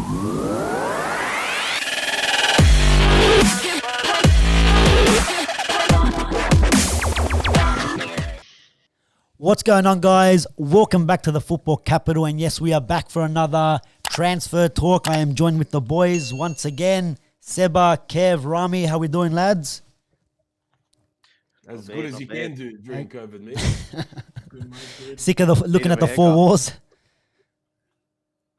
What's going on, guys? Welcome back to the Football Capital. And yes, we are back for another transfer talk. I am joined with the boys once again. Seba, Kev, Rami, how we doing, lads? As good as you can do during COVID, mate. Good, mate, good. Sick of looking at the four walls?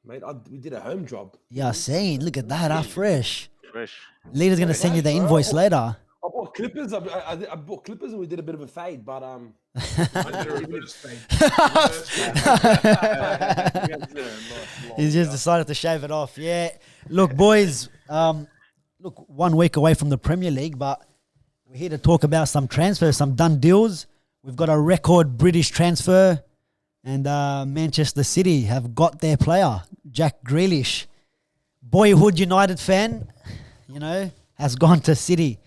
Mate, we did a home job. Yeah, saying, look at that, fresh. Fresh. Leader's going to send you the invoice later. I bought clippers. I bought clippers and we did a bit of a fade, but I did a reverse fade. He's just decided to shave it off. Yeah. Look, boys, look, 1 week away from the Premier League, but we're here to talk about some transfers, some done deals. We've got a record British transfer, and Manchester City have got their player, Jack Grealish. Boyhood United fan, you know, has gone to City.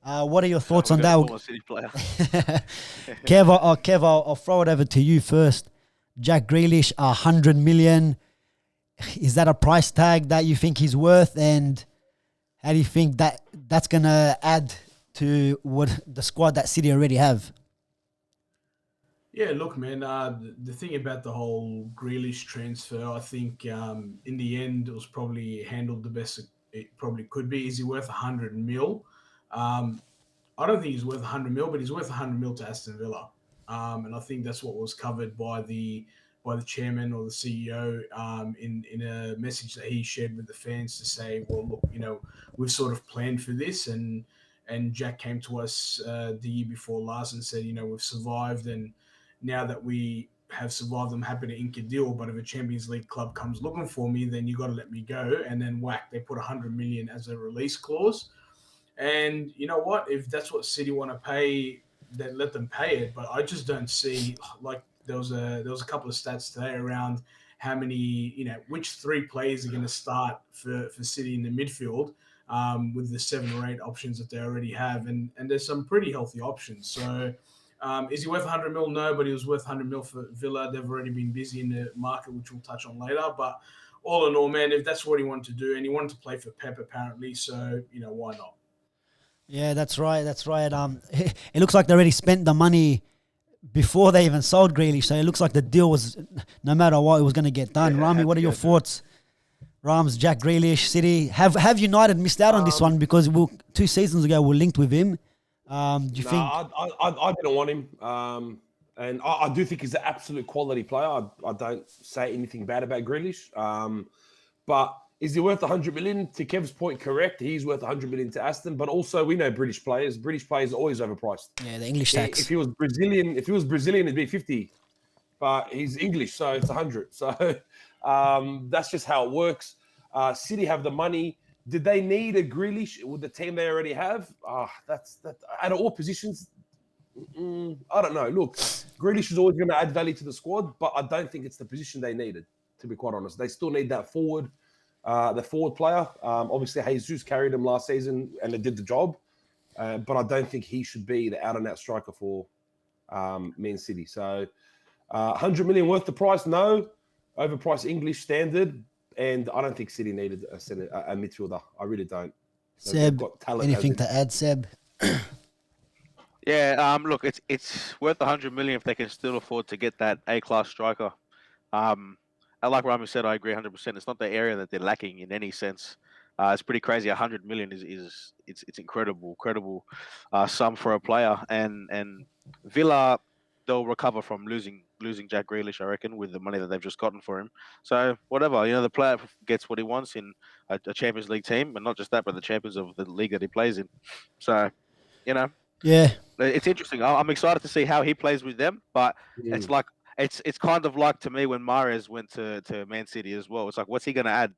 What are your thoughts on that? City player. Kev, I'll throw it over to you first. Jack Grealish, 100 million. Is that a price tag that you think he's worth? And how do you think that's going to add to what the squad that City already have? Yeah, look, man, the thing about the whole Grealish transfer, I think in the end, it was probably handled the best it probably could be. Is he worth 100 mil? I don't think he's worth 100 mil, but he's worth 100 mil to Aston Villa. And I think that's what was covered by the chairman or the CEO in a message that he shared with the fans to say, well, look, you know, we've sort of planned for this. And Jack came to us the year before last and said, you know, we've survived. And now that we have survived, I'm happy to ink a deal. But if a Champions League club comes looking for me, then you got to let me go. And then whack, they put 100 million as a release clause. And you know what? If that's what City want to pay, then let them pay it. But I just don't see, like, there was a couple of stats today around how many, you know, which three players are going to start for City in the midfield with the 7 or 8 options that they already have. And there's some pretty healthy options. So is he worth 100 mil? No, but he was worth 100 mil for Villa. They've already been busy in the market, which we'll touch on later. But all in all, man, if that's what he wanted to do, and he wanted to play for Pep apparently, so, you know, why not? Yeah, that's right. It looks like they already spent the money before they even sold Grealish. So it looks like the deal was, no matter what, it was going to get done. Yeah, Rami, what are your thoughts? Rams, Jack Grealish, City. Have United missed out on this one? Because 2 seasons ago we linked with him. Do you think? I didn't want him. And I do think he's an absolute quality player. I don't say anything bad about Grealish. But is he worth 100 million? To Kev's point, correct. He's worth 100 million to Aston. But also, we know British players. British players are always overpriced. Yeah, the English tax. If he was Brazilian, it'd be 50. But he's English, so it's 100. So that's just how it works. City have the money. Did they need a Grealish with the team they already have? That's out of all positions. I don't know. Look, Grealish is always going to add value to the squad, but I don't think it's the position they needed, to be quite honest. They still need that forward. The forward player. Obviously, Jesus carried him last season and it did the job. But I don't think he should be the out-and-out striker for Man City. So 100 million worth the price? No. Overpriced English standard. And I don't think City needed a midfielder. I really don't. Seb, anything to add, Seb? Yeah, look, it's worth 100 million if they can still afford to get that A-class striker. Like Rami said, I agree 100%. It's not the area that they're lacking in any sense. It's pretty crazy. 100 million is incredible sum for a player. And Villa, they'll recover from losing Jack Grealish, I reckon, with the money that they've just gotten for him. So whatever, you know, the player gets what he wants in a Champions League team, and not just that, but the champions of the league that he plays in. So, you know, yeah, it's interesting. I'm excited to see how he plays with them, but it's like. It's kind of like, to me, when Mahrez went to Man City as well. It's like, what's he going to add,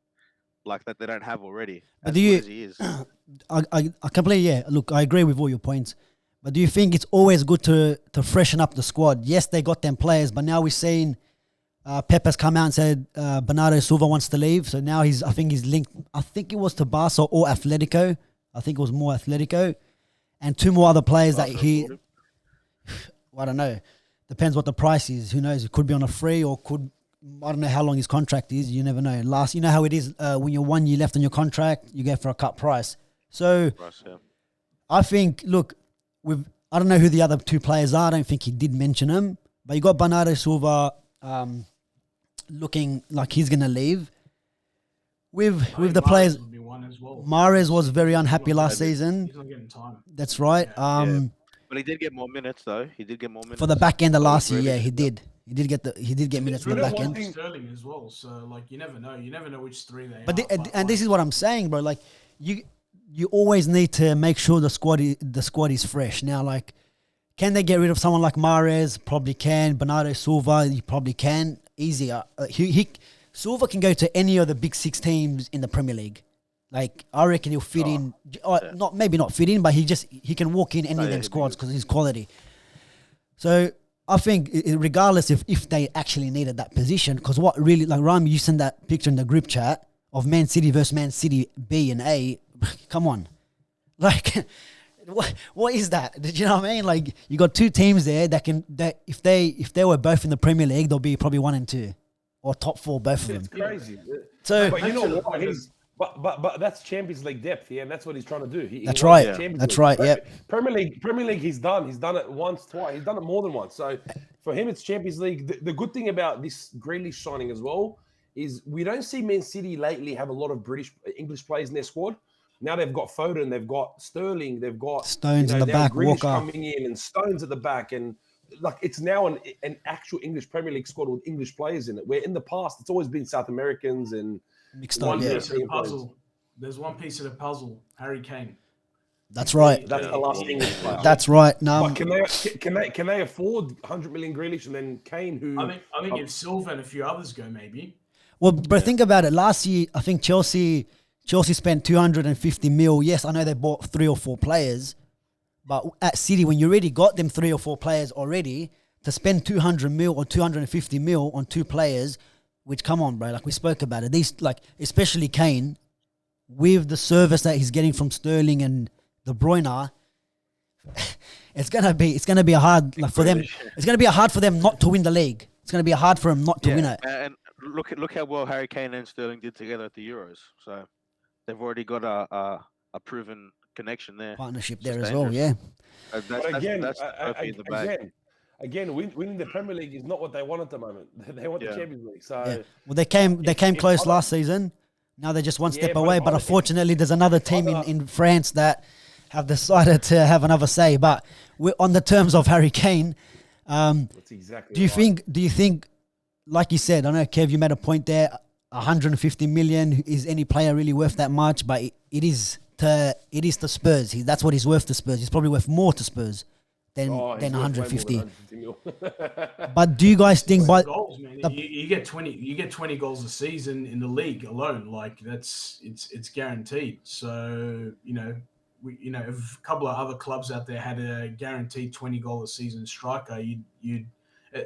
like, that they don't have already? But as good as he is. I completely, yeah. Look, I agree with all your points. But do you think it's always good to freshen up the squad? Yes, they got them players, but now we're seeing Pep has come out and said Bernardo Silva wants to leave. So now I think he's linked. I think it was to Barca or Atletico. I think it was more Atletico. And 2 more other players that I don't know. Depends what the price is. Who knows? It could be on a free or could I don't know how long his contract is. You never know. You know how it is when you're 1 year left on your contract, you go for a cut price. So I think, look, I don't know who the other two players are. I don't think he did mention them. But you got Bernardo Silva looking like he's going to leave. With the players, would be one as well. Mahrez was very unhappy last season. He's not getting time. That's right. But he did get more minutes though. He did get more minutes for the back end of last year. Yeah, he did. He did get minutes for the back end. Sterling as well. So like you never know. You never know which three they are. And this is what I'm saying, bro. Like you always need to make sure the squad is fresh. Now, like, can they get rid of someone like Mahrez? Probably can. Bernardo Silva, you probably can. Easier. Silva can go to any of the big 6 teams in the Premier League. Like, I reckon he'll fit in. Maybe not fit in, but he can walk in any of them squads because of his quality. So I think regardless if they actually needed that position, because what really, like Rami, you sent that picture in the group chat of Man City versus Man City B and A. Come on. Like, what is that? Did you know what I mean? Like, you got 2 teams there that if they were both in the Premier League, they'll be probably 1 and 2 or top 4, both of them. It's crazy. So, but you know what? But that's Champions League depth, yeah, and that's what he's trying to do. That's right. That's right. Yeah. Premier League, he's done. He's done it once, twice. He's done it more than once. So for him, it's Champions League. The good thing about this Grealish signing as well is we don't see Man City lately have a lot of English players in their squad. Now they've got Foden, they've got Sterling, they've got Stones in the back, Grealish Walker coming in, and Stones at the back, and like it's now an actual English Premier League squad with English players in it. Where in the past it's always been South Americans and mixed up. Piece of the puzzle. There's one piece of the puzzle. Harry Kane. That's right. That's the last English player. That's right. No, but can they afford 100 million Grealish and then Kane? Who I think if Silva and a few others go, maybe. Well, but think about it. Last year, I think Chelsea spent 250 mil. Yes, I know they bought 3 or 4 players, but at City, when you already got them 3 or 4 players already, to spend 200 mil or 250 mil on 2 players, which come on, bro, like we spoke about it. These, like, especially Kane, with the service that he's getting from Sterling and De Bruyne, it's gonna be a hard, like, for them. It's gonna be hard for them not to win the league. It's gonna be hard for them not to win it. And look how well Harry Kane and Sterling did together at the Euros. So they've already got a proven connection there, partnership there as well. Yeah. Again, winning the Premier League is not what they want at the moment. They want the Champions League. So well, they came close last season. Now they're just one step away. But unfortunately, there's another team in France that have decided to have another say. But on the terms of Harry Kane, that's exactly. Do you think, like you said, I know Kev, you made a point there. 150 million, is any player really worth that much? But it is to Spurs. That's what he's worth to Spurs. He's probably worth more to Spurs than 150. But do you guys think by goals, man, you get 20 goals a season in the league alone? Like it's guaranteed. So if a couple of other clubs out there had a guaranteed 20 goal a season striker, you'd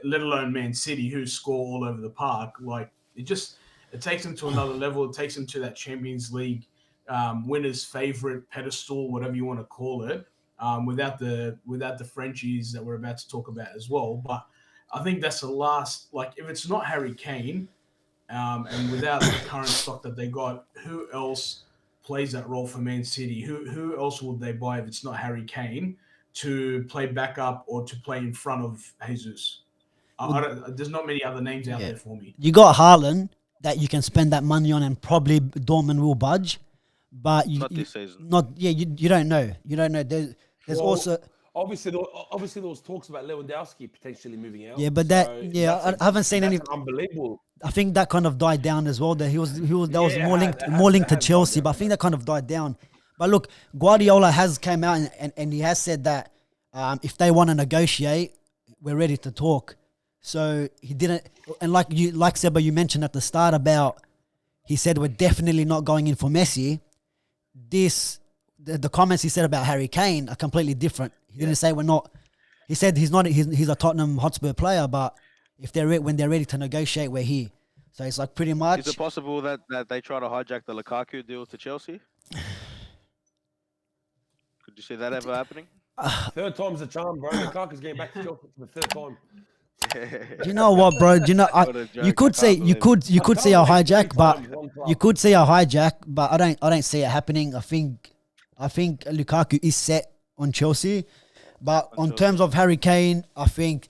let alone Man City, who score all over the park. Like it takes them to another level. It takes them to that Champions League winner's favorite pedestal, whatever you want to call it. Without the Frenchies that we're about to talk about as well. But I think that's the last, like, if it's not Harry Kane, and without the current stock that they got, who else plays that role for Man City? Who else would they buy if it's not Harry Kane to play backup or to play in front of Jesus? There's not many other names out there for me. You got Haaland that you can spend that money on, and probably Dortmund will budge. But not this season. You don't know. You don't know. There's also obviously there was talks about Lewandowski potentially moving out. Yeah, but I haven't seen any. Unbelievable. I think that kind of died down as well. That he was more linked to Chelsea, but I think that kind of died down. But look, Guardiola has came out and he has said that if they want to negotiate, we're ready to talk. So he didn't, and like Seba, you mentioned at the start about, he said we're definitely not going in for Messi. The comments he said about Harry Kane are completely different. He didn't say we're not. He said he's a Tottenham Hotspur player, but when they're ready to negotiate, we're here. So it's like pretty much. Is it possible that they try to hijack the Lukaku deal to Chelsea? Could you see that ever happening? Third time's a charm, bro. Lukaku's getting back to Chelsea for the third time. Do you know what, bro? Do you know What a you joke, could I say can't you believe could you could see a hijack, but One you could see a hijack, but I don't see it happening. I think Lukaku is set on Chelsea, but on Chelsea. terms of Harry Kane, I think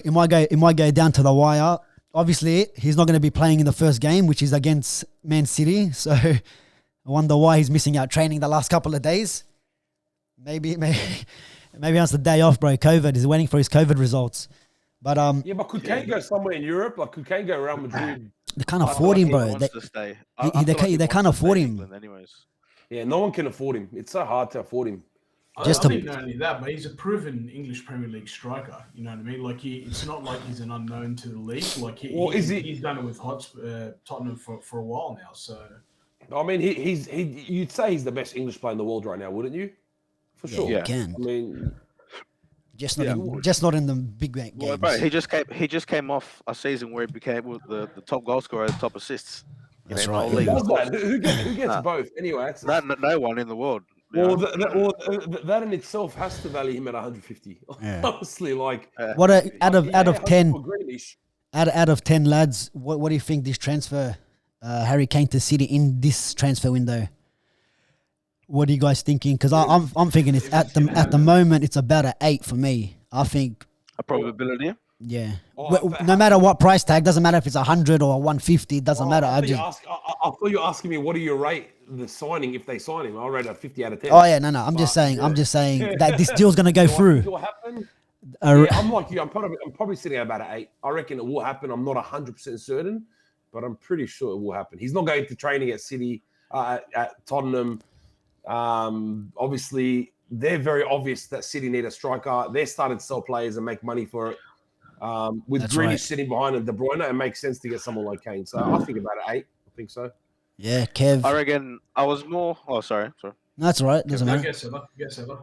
it might go down to the wire. Obviously, he's not going to be playing in the first game, which is against Man City. So I wonder why he's missing out training the last couple of days. Maybe that's the day off, bro. COVID. He's waiting for his COVID results. But Yeah, but could Kane go somewhere in Europe? Like, could Kane go Real Madrid? they can't I feel afford like him, he bro. wants to stay. They can't afford him. England anyways. Yeah, no one can afford him. It's so hard to afford him. I Just to- think not only that, but he's a proven English Premier League striker. You know what I mean? Like it's not like he's an unknown to the league. Like he's done it with Tottenham for a while now. So I mean, you'd say he's the best English player in the world right now, wouldn't you? For sure. You Yeah. can. I mean, Just not in the big games. Well, bro, he just came off a season where he became the top goal scorer, top assists. That's in the right, whole yeah. league. who does that? Who gets Nah. both? Anyway, No one in the world. you well, know? that in itself has to value him at 150. Yeah. Honestly, like What out of 10 for Grealish. out of 10 lads, what do you think this transfer, Harry Kane to City in this transfer window? What are you guys thinking? Because I'm thinking it's at the moment it's about an 8 for me. I think A probability. yeah. Oh, No matter what price tag, doesn't matter if it's 100 or 150, it doesn't matter. I just thought you were asking me what do you rate the signing if they sign him. I rate a 50 out of 10. oh yeah, no. I'm just saying that this deal's gonna go through. It will happen. Uh, Yeah, I'm like you. I'm probably sitting at about an 8. I reckon it will happen. I'm not 100% certain, but I'm pretty sure it will happen. He's not going to training at City, at Tottenham. Obviously, they're very obvious that City need a striker. They're starting to sell players and make money for it. With That's Grealish right. sitting behind De Bruyne, it makes sense to get someone like Kane. So I think about an 8. I think so. yeah, Kev. I reckon I was more. Oh, sorry. No, that's all right. Doesn't I matter. guess ever.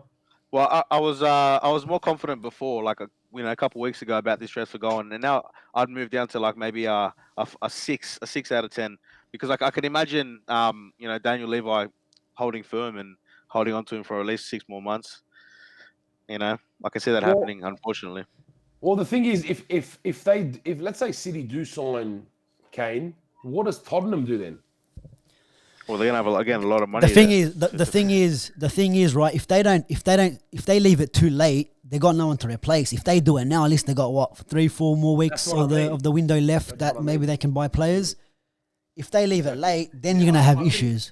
Well, I was more confident before, like a couple of weeks ago about this transfer going, and now I'd move down to like maybe a 6 out of 10 because like I can imagine Daniel Levy holding firm and holding on to him for at least 6 more months. I can see that happening, unfortunately. Well, the thing is, if let's say City do sign Kane, what does Tottenham do then? Well, they're gonna have a lot of money. The thing is, right? If they leave it too late, they got no one to replace. If they do it now, at least they got 3-4 more weeks That's what I mean. of the window left that maybe they can buy players. If they leave it late, then you're gonna have issues.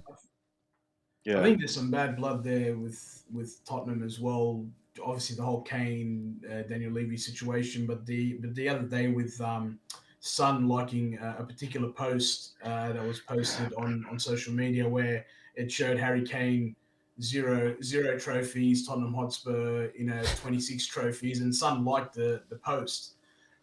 Yeah. I think there's some bad blood there with Tottenham as well. Obviously, the whole Kane, Daniel Levy situation, but the other day with Son liking a particular post that was posted on social media where it showed Harry Kane zero trophies, Tottenham Hotspur 26 trophies, and Son liked the post.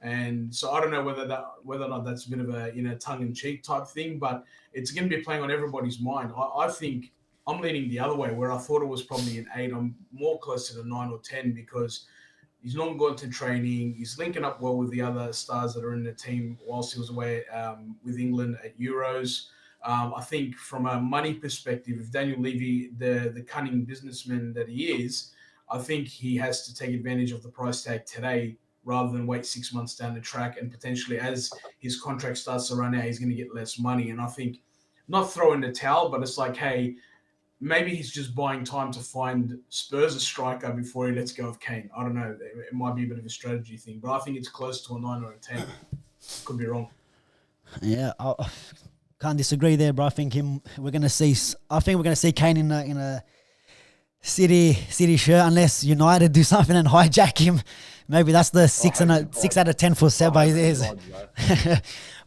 And so I don't know whether or not that's a bit of a tongue-in-cheek type thing, but it's going to be playing on everybody's mind. I think I'm leaning the other way, where I thought it was probably an 8. I'm more closer to 9 or 10 because he's not going to training. He's linking up well with the other stars that are in the team whilst he was away with England at Euros. I think from a money perspective, if Daniel Levy, the cunning businessman that he is, I think he has to take advantage of the price tag today rather than wait 6 months down the track and potentially as his contract starts to run out, he's going to get less money. And I think not throw in the towel, but it's like, hey, maybe he's just buying time to find Spurs a striker before he lets go of Kane. I don't know. It might be a bit of a strategy thing, but I think it's close to a 9 or a 10. Could be wrong. Yeah, I can't disagree there, bro. I think we're gonna see Kane in a City shirt unless United do something and hijack him. Maybe that's the 6 out of 10 for Seba.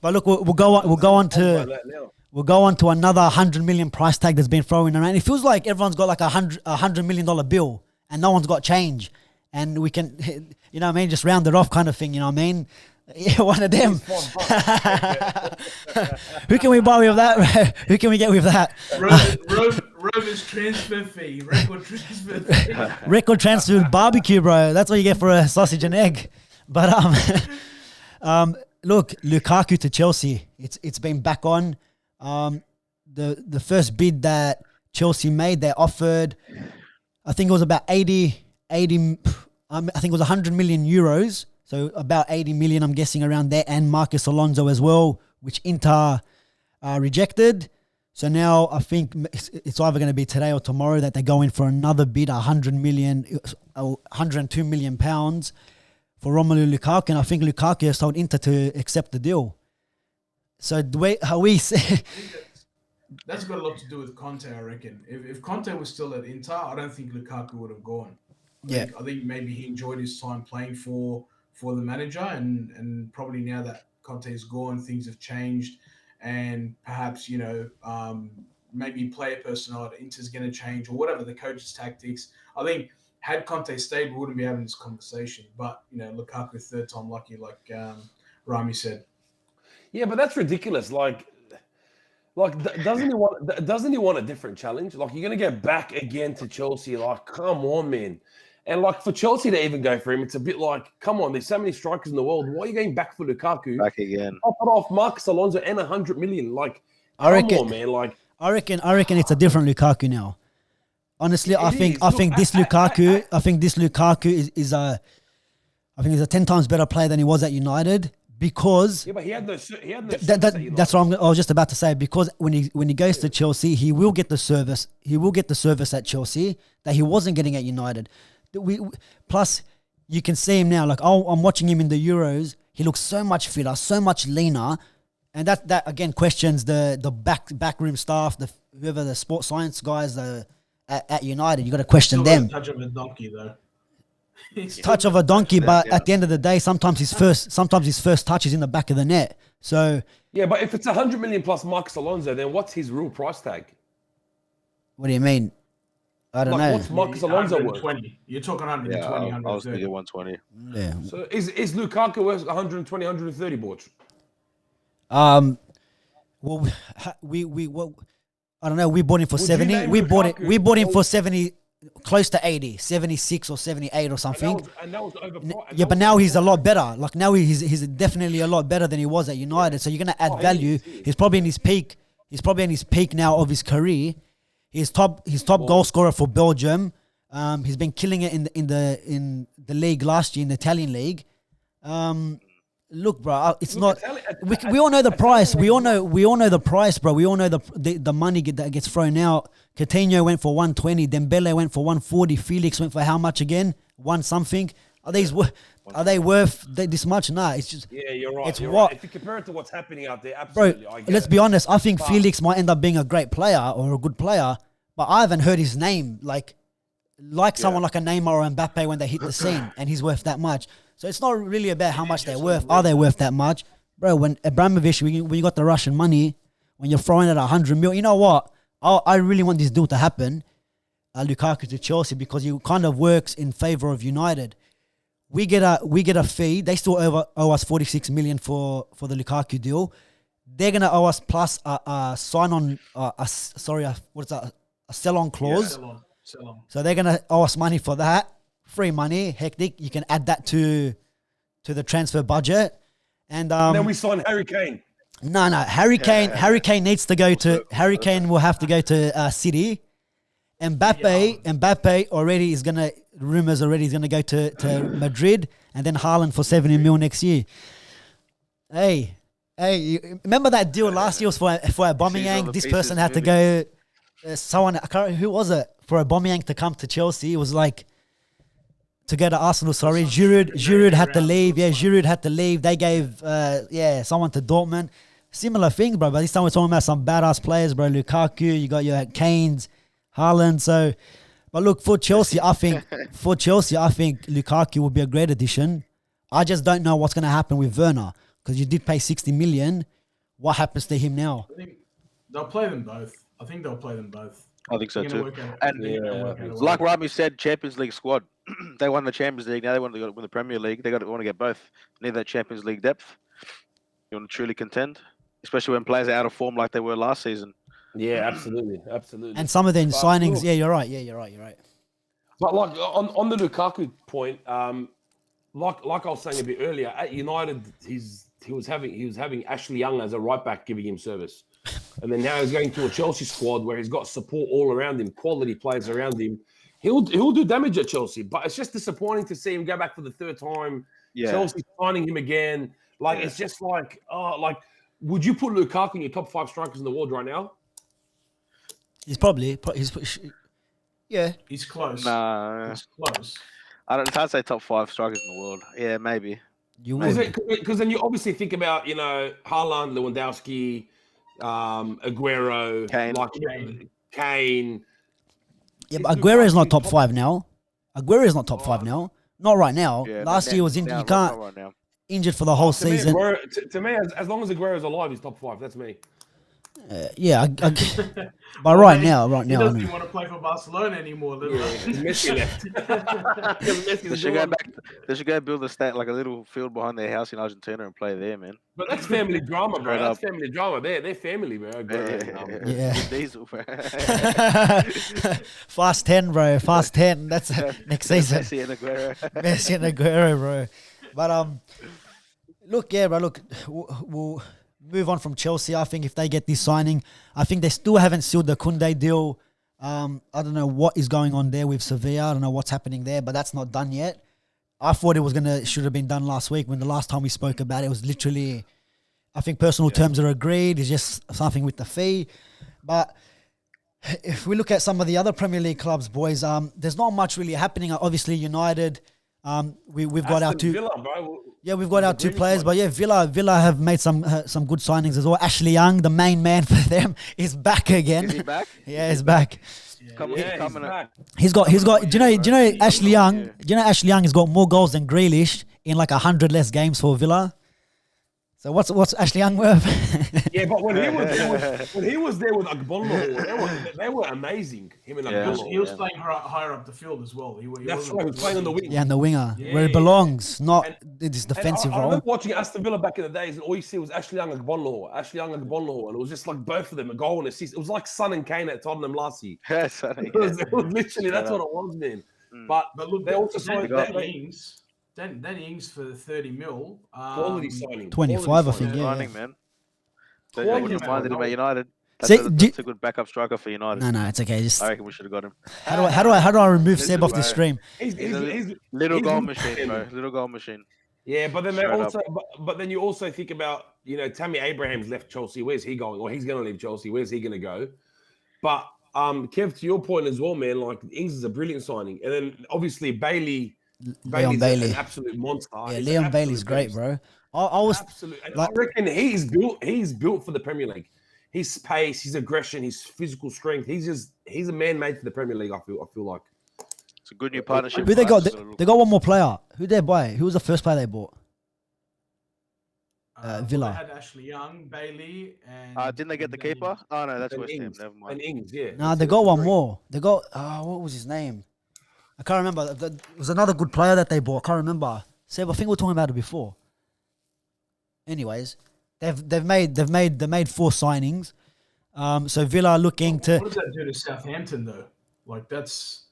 But look, we'll go on to another 100 million price tag that's been thrown around. It feels like everyone's got like $100 million bill and no one's got change, and we can, just round it off kind of thing. Yeah, one of them. Who can we buy with that? Who can we get with that? Rover's transfer fee, record transfer fee. Record transfer barbecue, bro. That's what you get for a sausage and egg. But look, Lukaku to Chelsea. It's been back on. The first bid that Chelsea made, they offered, I think it was about 80. I think it was 100 million euros. So about 80 million, I'm guessing, around there, and Marcus Alonso as well, which Inter rejected. So now I think it's either going to be today or tomorrow that they go in for another bid, 102 million pounds for Romelu Lukaku, and I think Lukaku has told Inter to accept the deal. So the way how we say that's got a lot to do with Conte, I reckon. If Conte was still at Inter, I don't think Lukaku would have gone. I think maybe he enjoyed his time playing for the manager, and probably now that Conte is gone, things have changed, and perhaps maybe player personnel at Inter's going to change or whatever the coach's tactics. I think had Conte stayed, we wouldn't be having this conversation. But Lukaku third time lucky, like Rami said. Yeah, but that's ridiculous. Like doesn't he want a different challenge? Like, you're going to go back again to Chelsea? Like, come on, man. And like, for Chelsea to even go for him, it's a bit like, come on, there's so many strikers in the world. Why are you going back for Lukaku? Back again. Top it off Marcus Alonso and 100 million. Like, I reckon, come on, man. Like, I reckon it's a different Lukaku now. Honestly, I think this Lukaku is a 10 times better player than he was at United. Because but he had no that's what I was just about to say. Because when he goes to Chelsea, he will get the service. He will get the service at Chelsea that he wasn't getting at United. Plus, you can see him now. Like, I'm watching him in the Euros. He looks so much fitter, so much leaner, and that again questions the backroom staff, whoever the sports science guys at United. You got to question them. Touch of a donkey, though. Touch of a donkey, but at the end of the day, sometimes his first touch is in the back of the net. So yeah, but if it's 100 million plus Marcus Alonso, then what's his real price tag? What do you mean? I don't know. What's Marcus Alonso worth? You're talking 120, I was thinking 120. Yeah. So is Lukaku worth 120, 130, Borch? Well, I don't know. We bought him for 70. We bought him for 70. Close to 80, 76 or 78 or something. And that was overpriced. Yeah, but now he's a lot better. Like, now he's definitely a lot better than he was at United. So you're going to add value. He's probably in his peak. He's probably in his peak now of his career. He's top goal scorer for Belgium. He's been killing it in the league last year, in the Italian league. Look, bro, it's not. We all know the price. We all know the price, bro. We all know the money that gets thrown out. Coutinho went for 120. Dembele went for 140. Felix went for how much again? One something. Are they worth this much? Nah, it's just. Yeah, you're right. It's right. If you compare it to what's happening out there, absolutely. Bro, let's be honest. I think Felix might end up being a great player or a good player, but I haven't heard his name like someone like a Neymar or Mbappe when they hit the scene, and he's worth that much. So it's not really about how much they're worth. Are they worth that much? Bro, when Abramovich, when you got the Russian money, when you're throwing at 100 mil, you know what? I really want this deal to happen, Lukaku to Chelsea, because he kind of works in favour of United. We get a fee. They still owe us 46 million for the Lukaku deal. They're gonna owe us plus a sell-on clause. Yeah, sell on. So they're gonna owe us money for that. Free money, hectic. You can add that to the transfer budget, and then we sign Harry Kane. No, Harry Kane needs to go to. Harry Kane will have to go to City. Mbappe already is gonna. Rumors already is gonna go to Madrid, and then Haaland for 70 mil next year. Hey, you remember that deal last year was for Aubameyang? This person had to go. Who was it, for Aubameyang to come to Chelsea? It was like. To go to Arsenal, sorry. Giroud had to leave. Yeah, Giroud had to leave. They gave, someone to Dortmund. Similar thing, bro. But this time we're talking about some badass players, bro. Lukaku, you got your Kanes, Haaland. So, but look, for Chelsea, I think Lukaku will be a great addition. I just don't know what's going to happen with Werner, because you did pay 60 million. What happens to him now? I think they'll play them both. I think so too. And like Rami said, Champions League squad. They won the Champions League. Now they want to win the Premier League. They want to get both. Need that Champions League depth. You want to truly contend, especially when players are out of form like they were last season. Yeah, absolutely. And some of the signings, you're right. Yeah, you're right. But like on the Lukaku point, like I was saying a bit earlier, at United, he was having Ashley Young as a right back giving him service, and then now he's going to a Chelsea squad where he's got support all around him, quality players around him. He'll do damage at Chelsea, but it's just disappointing to see him go back for the third time Yeah. Chelsea signing him again. Like it's just like, would you put Lukaku in your top 5 strikers in the world right now? He's probably yeah. He's close. Nah, He's close. it's hard to say top 5 strikers in the world. Yeah, maybe. You would. Because then you obviously think about, Haaland, Lewandowski, Aguero, Kane. Yeah, but Aguero is not top 5 now. Aguero is not top 5 now. Not right now. Yeah, Last year was injured. You can't right now. injured for the whole season. To me, as long as Aguero's alive, he's top 5. That's me. Yeah, but right now, He doesn't even want to play for Barcelona anymore. Messi left. They should go build a little field behind their house in Argentina and play there, man. But that's family drama, bro. That's family drama. They're family, bro. Yeah. Diesel, bro. Fast 10, bro. Fast 10. That's next season. Messi and Aguero. Messi and Aguero, bro. But look, yeah, bro. Look, we'll move on from Chelsea. I think if they get this signing, I think they still haven't sealed the Koundé deal. I don't know what is going on there with Sevilla. I don't know what's happening there, but that's not done yet. I thought it should have been done last week. When the last time we spoke about it, it was literally, I think personal terms are agreed. It's just something with the fee. But if we look at some of the other Premier League clubs, boys, there's not much really happening. Obviously, United. We've got our two. Villa, bro. Yeah, we've got our two players, but yeah, Villa have made some good signings as well. Ashley Young, the main man for them, is back again. Is he back? Yeah, he's back. He's back. He's got. Do you know Ashley Young? Do you know Ashley Young has got more goals than Grealish in like 100 less games for Villa? So what's Ashley Young worth? Yeah, but when he was there with Agbonlahor, they were amazing. Him and Agbonlahor. He was playing higher up the field as well. That's right. He was playing on the wing. Yeah, on the winger, where he belongs, not this defensive I role. remember watching Aston Villa back in the days, and all you see was Ashley Young and Agbonlahor, and it was just like both of them, a goal and assist. It was like Son and Kane at Tottenham last year. It was literally that's what it was, man. But look, they also saw Danny Ings for 30 mil. Quality signing. 25, I think. Signing, man. So Quality you reminded him at United. See, That's a good backup striker for United. No, it's okay. Just I reckon we should have got him. how do I remove Seb off the stream? He's Little goal machine, bro. Little goal machine. Yeah, but then but then you also think about, Tammy Abraham's left Chelsea. Where's he going? Or he's going to leave Chelsea. Where's he going to go? But Kev, to your point as well, man, like Ings is a brilliant signing, and then obviously Bailey's an absolute monster. Yeah, Leon Bailey's great, bro. I was absolutely. I reckon he's built for the Premier League. His pace, his aggression, his physical strength. He's a man made for the Premier League. I feel like it's a good new partnership. Who they got? They got one more player. Who they buy? Who was the first player they bought? Villa. They had Ashley Young, Bailey, and didn't they get the keeper? Oh no, that's West Ham. Never mind. And Ings, yeah. Nah, they got one more. They got what was his name? I can't remember. It was another good player that they bought. I can't remember. Seb, I think we were talking about it before. Anyways, they've made 4 signings. So Villa are looking to. What does that do to Southampton though? Like that's,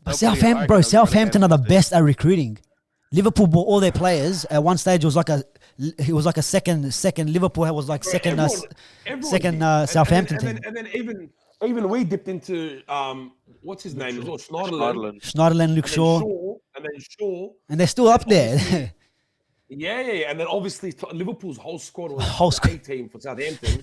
But Southampton are the best at recruiting. Liverpool bought all their players. At one stage, it was like a second. Liverpool was like second Southampton team. And then even we dipped into what's his name as well, Schneiderlin, Luke Shaw, and then Shaw, and they're still up there. Yeah, and then obviously Liverpool's whole squad was the A team for Southampton.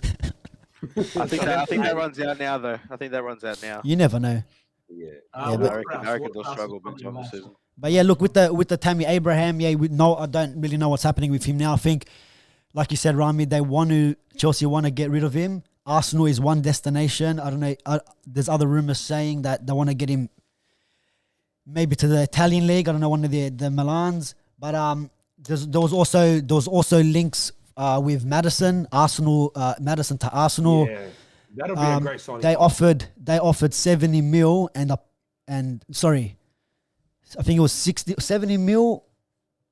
I think that runs out now, though. I think that runs out now. You never know. Yeah, I reckon they'll struggle a bit this season. But yeah, look with the Tammy Abraham. Yeah, I don't really know what's happening with him now. I think, like you said, Rami, Chelsea want to get rid of him. Arsenal is one destination. I don't know. There's other rumors saying that they want to get him maybe to the Italian league. I don't know, one of the Milans. But there was also links with Madison to Arsenal. Yeah, that'll be a great signing. They offered 70 mil and sorry, I think it was 70 mil.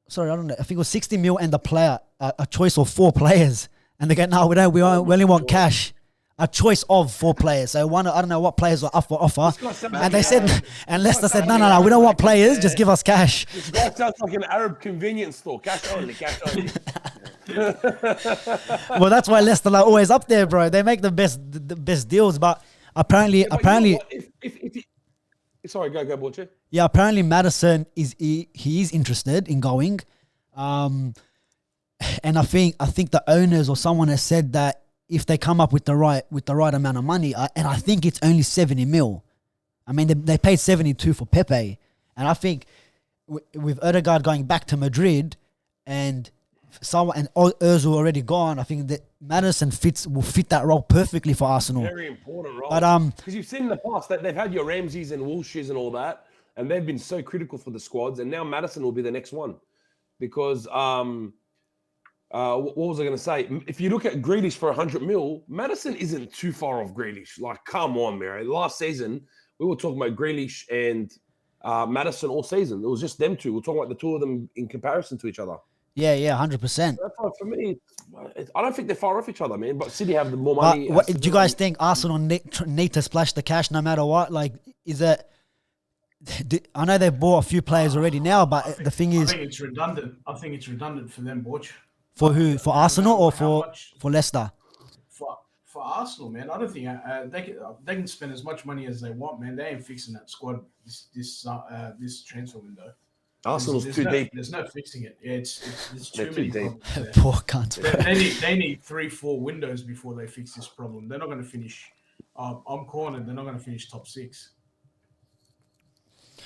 Sorry, I don't know. I think it was 60 mil and the player, a choice of 4 players. And they go, no, we only want cash. A choice of 4 players. So I don't know what players were up for offer. And they said, and Leicester said, no, we don't want players. Just give us cash. This guy sounds like an Arab convenience store. Cash only. Well, that's why Leicester are always up there, bro. They make the best deals. But apparently, Sorry, go, Butcher. Yeah, apparently Madison he is interested in going, and I think the owners or someone has said that if they come up with the right amount of money, and I think it's only 70 mil. I mean, they paid 72 for Pepe, and I think with Odegaard going back to Madrid and Özil already gone, I think that Madison will fit that role perfectly for Arsenal. Very important role. But because you've seen in the past that they've had your Ramseys and Wilsheres and all that, and they've been so critical for the squads, and now Madison will be the next one. Because what was I going to say? If you look at Grealish for 100 mil, Madison isn't too far off Grealish. Like, come on, man. Last season, we were talking about Grealish and Madison all season. It was just them two. We're talking about the two of them in comparison to each other. Yeah, 100%. That's why for me, I don't think they're far off each other, man. But City have the more money. What, do you guys think Arsenal need to splash the cash no matter what? Like, is it? I know they've bought a few players already now, but the thing is, I think it's redundant. I think it's redundant for them, Borch. For who? For Arsenal or for Leicester? For Arsenal, man. I don't think they can spend as much money as they want, man. They ain't fixing that squad this transfer window. Arsenal's too deep. There's no fixing it. Yeah, it's too too many deep. problems. Poor cunts. They need 3-4 windows before they fix this problem. They're not going to finish. I'm calling it. They're not going to finish top 6.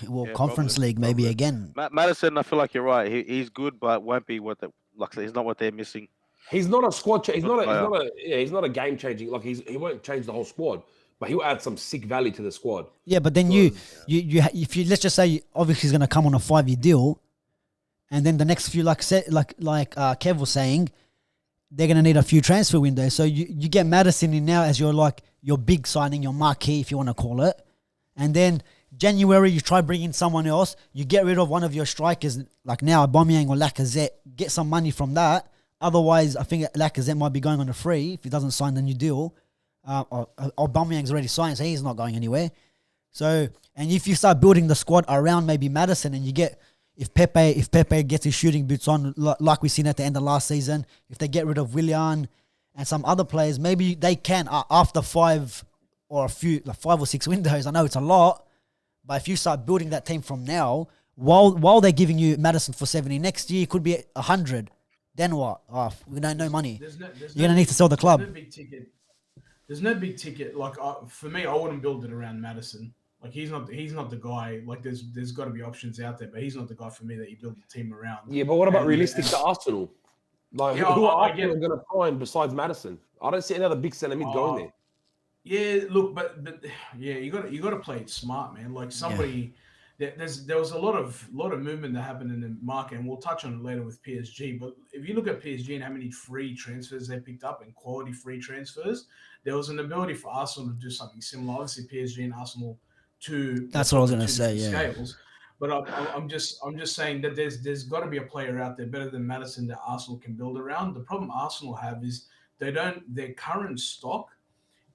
Well, Conference League maybe again. Madison, I feel like you're right. He's good, but won't be what he's not what they're missing. He's not a squad. He's not a game changing. Like he won't change the whole squad, but he'll add some sick value to the squad. Yeah, but then if you let's just say obviously he's going to come on a 5-year deal, and then the next few like Kev was saying, they're going to need a few transfer windows. So you get Madison in now as your big signing, your marquee if you want to call it, and then January you try bringing someone else. You get rid of one of your strikers like now Aubameyang or Lacazette. Get some money from that. Otherwise, I think Lacazette might be going on a free if he doesn't sign the new deal. Aubameyang's already signed, so he's not going anywhere. So, and if you start building the squad around maybe Madison, and you get if Pepe gets his shooting boots on, like we seen at the end of last season, if they get rid of Willian and some other players, maybe they can after 5 or 6 windows. I know it's a lot, but if you start building that team from now, while they're giving you Madison for 70, next year it could be 100. Then what? Oh, we don't know money. You're gonna need to sell the club. There's no big ticket. Like for me, I wouldn't build it around Madison. Like he's not the guy. Like there's got to be options out there, but he's not the guy for me that you build the team around. Yeah, but what about realistic to Arsenal? Like who are Arsenal going to find besides Madison? I don't see another big centre mid going there. Yeah, look, but yeah, you got to play it smart, man. Like somebody. Yeah. There was a lot of movement that happened in the market, and we'll touch on it later with PSG. But if you look at PSG and how many free transfers they picked up and quality free transfers, there was an ability for Arsenal to do something similar. Obviously, PSG and Arsenal That's what I was going to say. Yeah. Scales. But I'm just saying that there's got to be a player out there better than Madison that Arsenal can build around. The problem Arsenal have is their current stock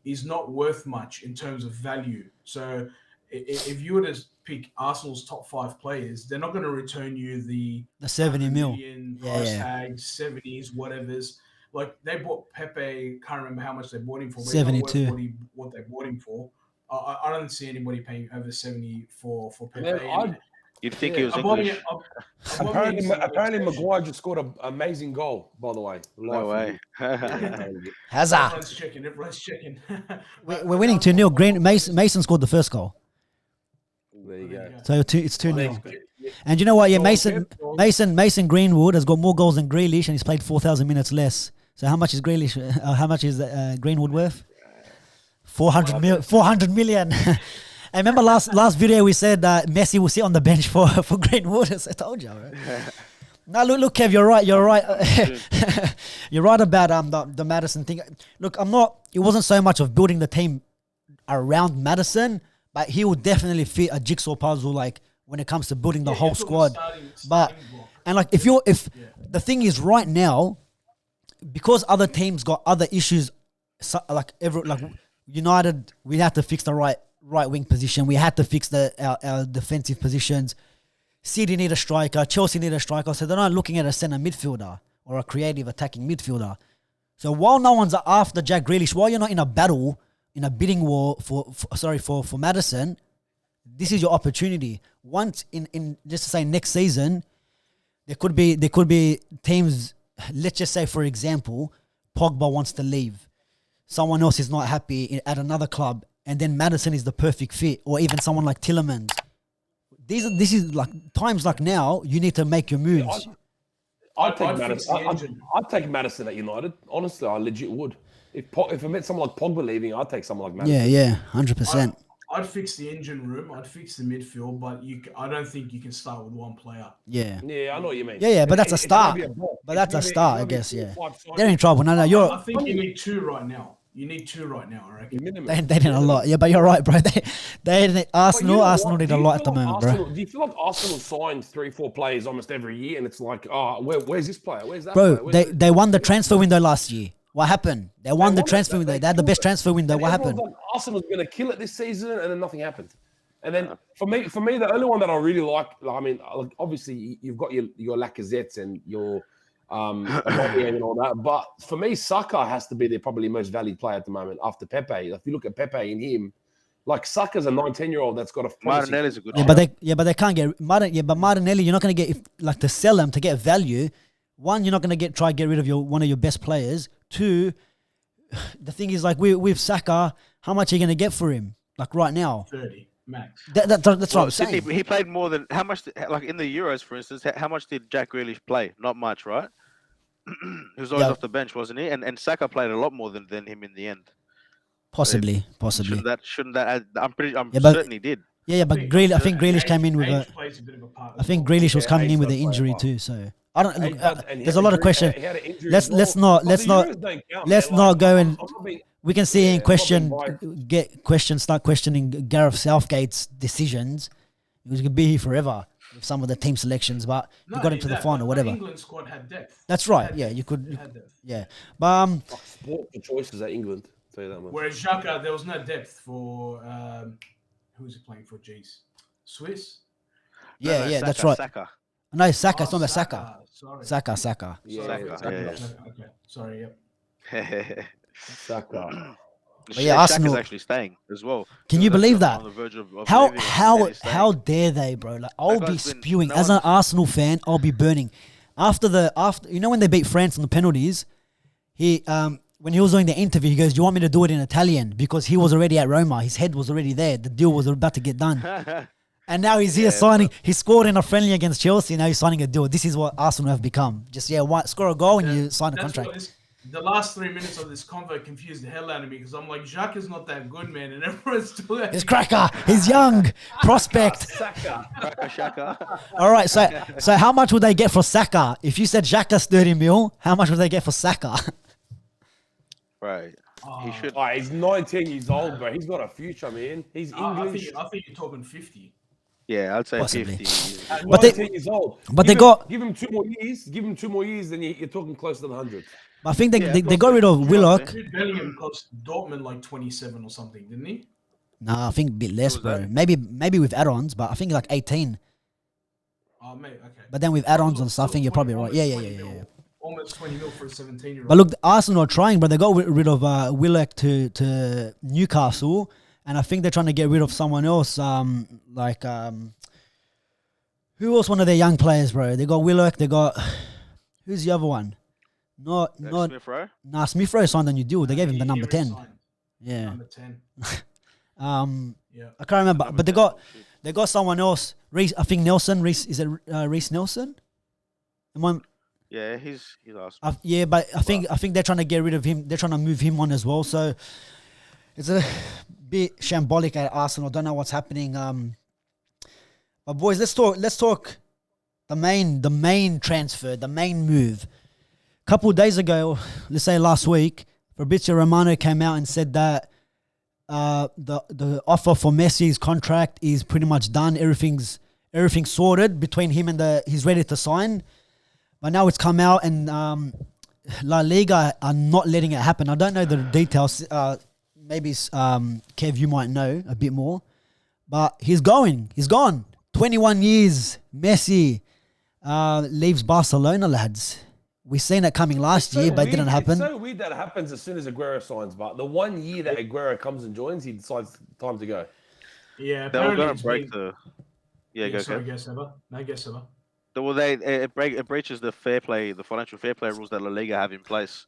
is not worth much in terms of value. So if you were to pick Arsenal's top 5 players, they're not going to return you the 70 mil price tags, 70s, whatever's. Like they bought Pepe, can't remember how much they bought him for. 72. What they bought him for. I don't see anybody paying over 70 for Pepe. You'd think he was English. Apparently, Maguire just scored an amazing goal, by the way. No way. Hazard. Everyone's checking. We're winning 2-0. Mason scored the first goal. There you go. So it's 2-0. And you know what? Yeah, Mason Greenwood has got more goals than Grealish, and he's played 4,000 minutes less. So how much is Grealish? How much is Greenwood worth? 400 million. I remember last video we said Messi will sit on the bench for Greenwood. I told you. Right? Now look, Kev, you're right. You're right about the Madison thing. Look, it wasn't so much of building the team around Madison, but he will definitely fit a jigsaw puzzle. Like when it comes to building the whole squad. If the thing is right now, because other teams got other issues, like United, we have to fix the right wing position. We had to fix our defensive positions. City need a striker. Chelsea need a striker. So they're not looking at a centre midfielder or a creative attacking midfielder. So while no one's after Jack Grealish, while you're not in a battle, in a bidding war for Madison, this is your opportunity. Once in just to say next season, there could be teams. Let's just say, for example, Pogba wants to leave. Someone else is not happy at another club, and then Maddison is the perfect fit, or even someone like Tielemans. This is like times like now. You need to make your moves. I'd take Maddison. I'd take Maddison at United. Honestly, I legit would. If I met someone like Pogba leaving, I'd take someone like Maddison. Yeah, 100%. I'd fix the engine room. I'd fix the midfield, but I don't think you can start with one player. Yeah. Yeah, I know what you mean. Yeah, but that's a start. But that's a start, I guess. Yeah. They're in trouble. No, I think you need two right now. You need two right now, I reckon. They did a lot. Yeah, but you're right, bro. Arsenal need a lot at the moment, bro. Do you feel like Arsenal signs 3-4 players almost every year, and it's like, oh, where's this player? Where's that player? Bro, they won the transfer window last year. What happened? They won the transfer window. They had the best transfer window. What happened? Like Arsenal's going to kill it this season, and then nothing happened. And then for me, the only one that I really like, I mean, obviously you've got your Lacazettes and your and all that, but for me, Saka has to be the probably most valued player at the moment after Pepe. If you look at Pepe and him, like Saka's a 19-year-old that's got a Martinelli's a good. But they can't get but Martinelli, you're not going to get to sell him to get value. One, you're not going to try to get rid of one of your best players. Two, the thing is, like, with Saka, how much are you going to get for him? Like, right now? 30, max. That's what I'm saying. He played more than... How much... Like, in the Euros, for instance, how much did Jack Grealish play? Not much, right? He was always off the bench, wasn't he? And Saka played a lot more than him in the end. Possibly. Shouldn't that add... I'm certain he did. Yeah, but I think Grealish came in with I think Grealish was coming in with an injury too, so... I don't look. There's a lot of questions. Let's not go and we can see and start questioning Gareth Southgate's decisions. He was gonna be here forever with some of the team selections, but you got him to the final, whatever. England squad had depth. That's right. Yeah, you could. Yeah, but sport the choices at England. Tell you that much. Whereas Xhaka, there was no depth for who was he playing for? Jeez, Swiss. Yeah, that's right. Saka. No, Saka. It's not about Saka. Sorry. Saka. Okay. Sorry. Yep. Saka. But yeah, Arsenal Saka's actually staying as well. Can you believe that? On the verge of how dare they, bro? Like, I'll be spewing as an Arsenal fan. I'll be burning after you know when they beat France on the penalties. He when he was doing the interview, he goes, "Do you want me to do it in Italian?" Because he was already at Roma. His head was already there. The deal was about to get done. And now he's here signing. He scored in a friendly against Chelsea. Now he's signing a deal. This is what Arsenal have become. Just score a goal and you sign a contract. The last 3 minutes of this convo confused the hell out of me because I'm like, Jacques is not that good, man, and everyone's still. He's cracker. He's young, prospect. Saka. All right. So how much would they get for Saka? If you said Xhaka's 30 mil, how much would they get for Saka? Right. He should. He's 19 years old, bro. He's got a future, man. He's English. I think you're talking 50. Yeah, I'd say Possibly. 50. At 19 years old. But give him 2 more years. Give him 2 more years, then you're talking close to the 100. I think they got rid of Willock. Bellingham cost Dortmund like 27 or something, didn't he? No, I think a bit less, bro. Maybe with add-ons, but I think like 18. Oh, mate, okay. But then with add-ons and stuff, I think you're probably right. Yeah. Almost 20 mil for a 17-year-old. But look, Arsenal are trying, but they got rid of Willock to Newcastle, and I think they're trying to get rid of someone else. Who else? One of their young players, bro. They got Willock. They got who's the other one? Not Smith Rowe? Nah, Smith Rowe signed a new deal. They gave him the number 10. Yeah. Number 10. Yeah. I can't remember, but they got someone else. Reece, I think Nelson. Is it Reece Nelson? Yeah, he's awesome. Yeah, but I think they're trying to get rid of him. They're trying to move him on as well. So it's a bit shambolic at Arsenal. Don't know what's happening. But boys, let's talk the main transfer, the main move. A couple of days ago, let's say last week, Fabrizio Romano came out and said that the offer for Messi's contract is pretty much done. Everything's sorted between him and he's ready to sign. But now it's come out and La Liga are not letting it happen. I don't know the details. Maybe Kev, you might know a bit more. But he's going. He's gone. 21 years. Messi leaves Barcelona, lads. We seen it coming last year, but it didn't happen. It's so weird that it happens as soon as Aguero signs. But the 1 year that Aguero comes and joins, he decides time to go. Yeah, They were apparently going it's to break been. the. Yeah, go Sorry, Kev. go Seba. No, go Seba. Well, it breaches the financial fair play rules that La Liga have in place,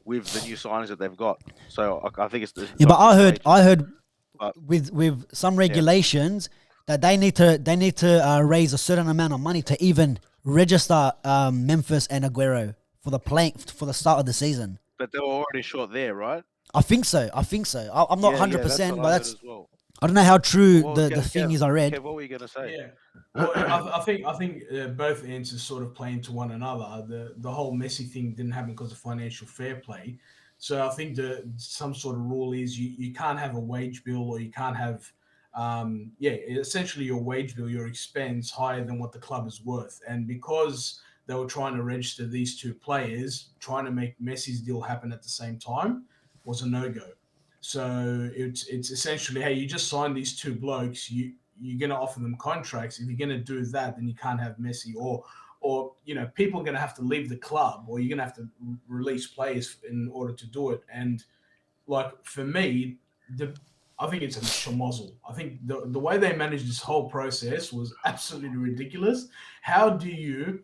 with the new signings that they've got. So I think it's Yeah, not but just wages, I heard but with some regulations that they need to raise a certain amount of money to even register Memphis and Aguero for the start of the season. but they were already short there, right? I think so. I'm not Yeah, that's 100%, what but I heard that's as well. I don't know how true Well, the thing is. I read. Kev, what were you gonna say? Yeah. Well, I think both answers sort of play into one another. The whole Messi thing didn't happen because of financial fair play. So I think some sort of rule is you can't have a wage bill, or you can't have essentially your wage bill, your expense higher than what the club is worth. And because they were trying to register these two players, trying to make Messi's deal happen at the same time was a no-go. So it's essentially, hey, you just signed these two blokes. You're going to offer them contracts. If you're going to do that, then you can't have Messi, or people are going to have to leave the club, or you're going to have to release players in order to do it. And like for me, I think it's a schmozzle. I think the way they managed this whole process was absolutely ridiculous. How do you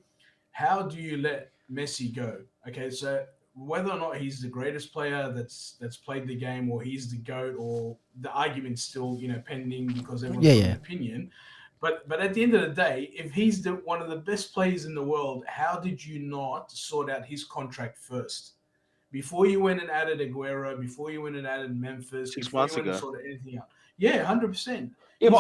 let Messi go? Okay, so whether or not he's the greatest player that's played the game, or he's the GOAT, or the argument's still pending because everyone's got an opinion. But at the end of the day, if he's one of the best players in the world, how did you not sort out his contract first? Before you went and added Aguero, before you went and added Memphis, 6 before months you went and ago. sorted anything out. Yeah, 100%. Yeah, but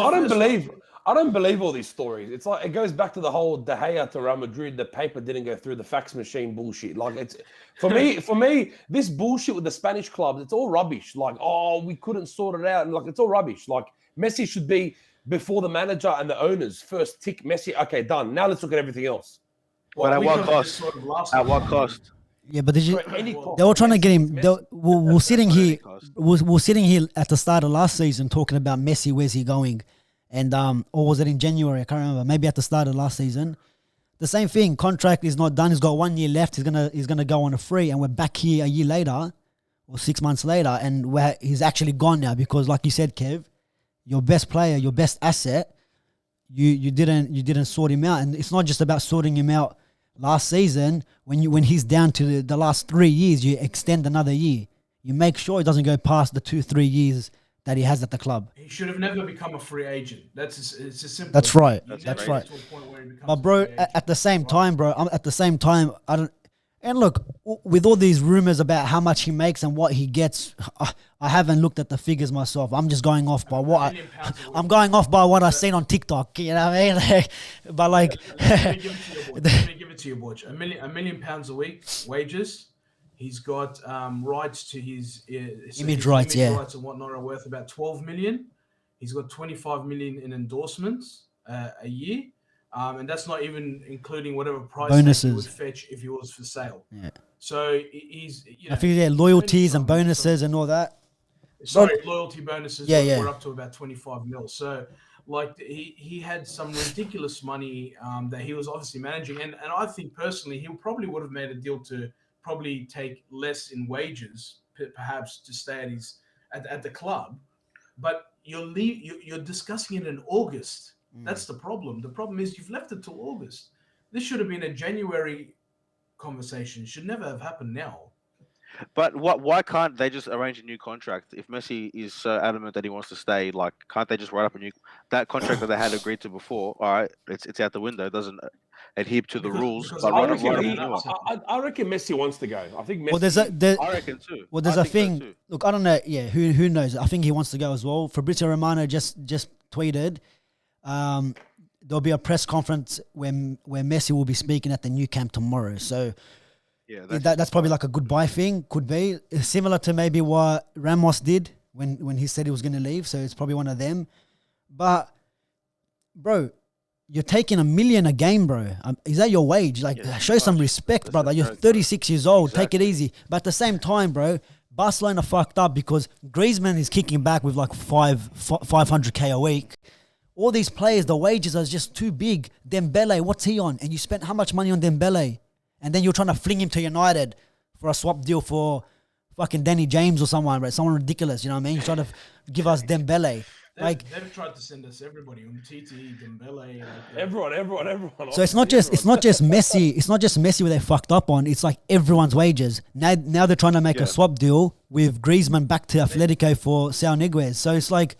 I don't believe all these stories. It's like it goes back to the whole De Gea to Real Madrid. The paper didn't go through the fax machine bullshit. Like it's for me, this bullshit with the Spanish clubs, it's all rubbish. Like, oh, we couldn't sort it out, and like it's all rubbish. Like Messi should be before the manager and the owners first. Tick Messi. Okay, done. Now let's look at everything else. But at what cost? At what cost? Yeah, but did you? Cost, They were trying to get him. We're sitting here. cost. We're sitting here at the start of last season talking about Messi. Where's he going? And or was it in January? I can't remember. Maybe at the start of last season. The same thing. Contract is not done. He's got 1 year left. He's gonna go on a free, and we're back here a year later, or 6 months later, and he's actually gone now because, like you said, Kev, your best player, your best asset, you didn't sort him out, and it's not just about sorting him out. Last season, when he's down to the last 3 years, you extend another year. You make sure he doesn't go past the 2-3 years that he has at the club. He should have never become a free agent. It's a simple. That's right. That's right. But bro, at the same time, I don't. And look, with all these rumors about how much he makes and what he gets, I haven't looked at the figures myself. I'm just going off by what I've seen on TikTok. You know what I mean? But like, let me give it to you, Butch. £1 million a week wages. He's got rights to his image rights and whatnot are worth about 12 million. He's got 25 million in endorsements a year. And that's not even including whatever price he would fetch if he was for sale. Yeah. So he's, I think loyalties and bonuses and all that. Loyalty bonuses. We're up to about 25 mil. So like he had some ridiculous money that he was obviously managing. And I think personally, he probably would have made a deal to probably take less in wages, perhaps to stay at the club. But you're discussing it in August. That's the problem. The problem is you've left it till August. This should have been a January conversation. It should never have happened now. But why can't they just arrange a new contract? If Messi is so adamant that he wants to stay, like, can't they just write up that contract that they had agreed to before? All right, it's out the window. It doesn't adhere to the rules. But I reckon Messi wants to go. I think Messi. I reckon too. Well, there's a thing. Look, I don't know. Yeah, who knows? I think he wants to go as well. Fabrizio Romano just tweeted. There'll be a press conference where Messi will be speaking at the new camp tomorrow. So yeah, that's probably like a goodbye thing. Could be similar to maybe what Ramos did when he said he was going to leave. So it's probably one of them. But bro, you're taking $1 million a game, bro. Is that your wage? Like, show some respect, brother. You're 36 years old. Exactly. Take it easy. But at the same time, bro, Barcelona fucked up because Griezmann is kicking back with like 500K a week. All these players, the wages are just too big. Dembele, what's he on? And you spent how much money on Dembele? And then you're trying to fling him to United for a swap deal for fucking Danny James or someone, right? Someone ridiculous, you know what I mean? You're trying to give us Dembele. They've tried to send us everybody. Umtiti, Dembele, Everyone. So it's not just Messi. It's not just Messi where they fucked up on. It's like everyone's wages. Now they're trying to make a swap deal with Griezmann back to Atletico for Sao Niguez. So it's like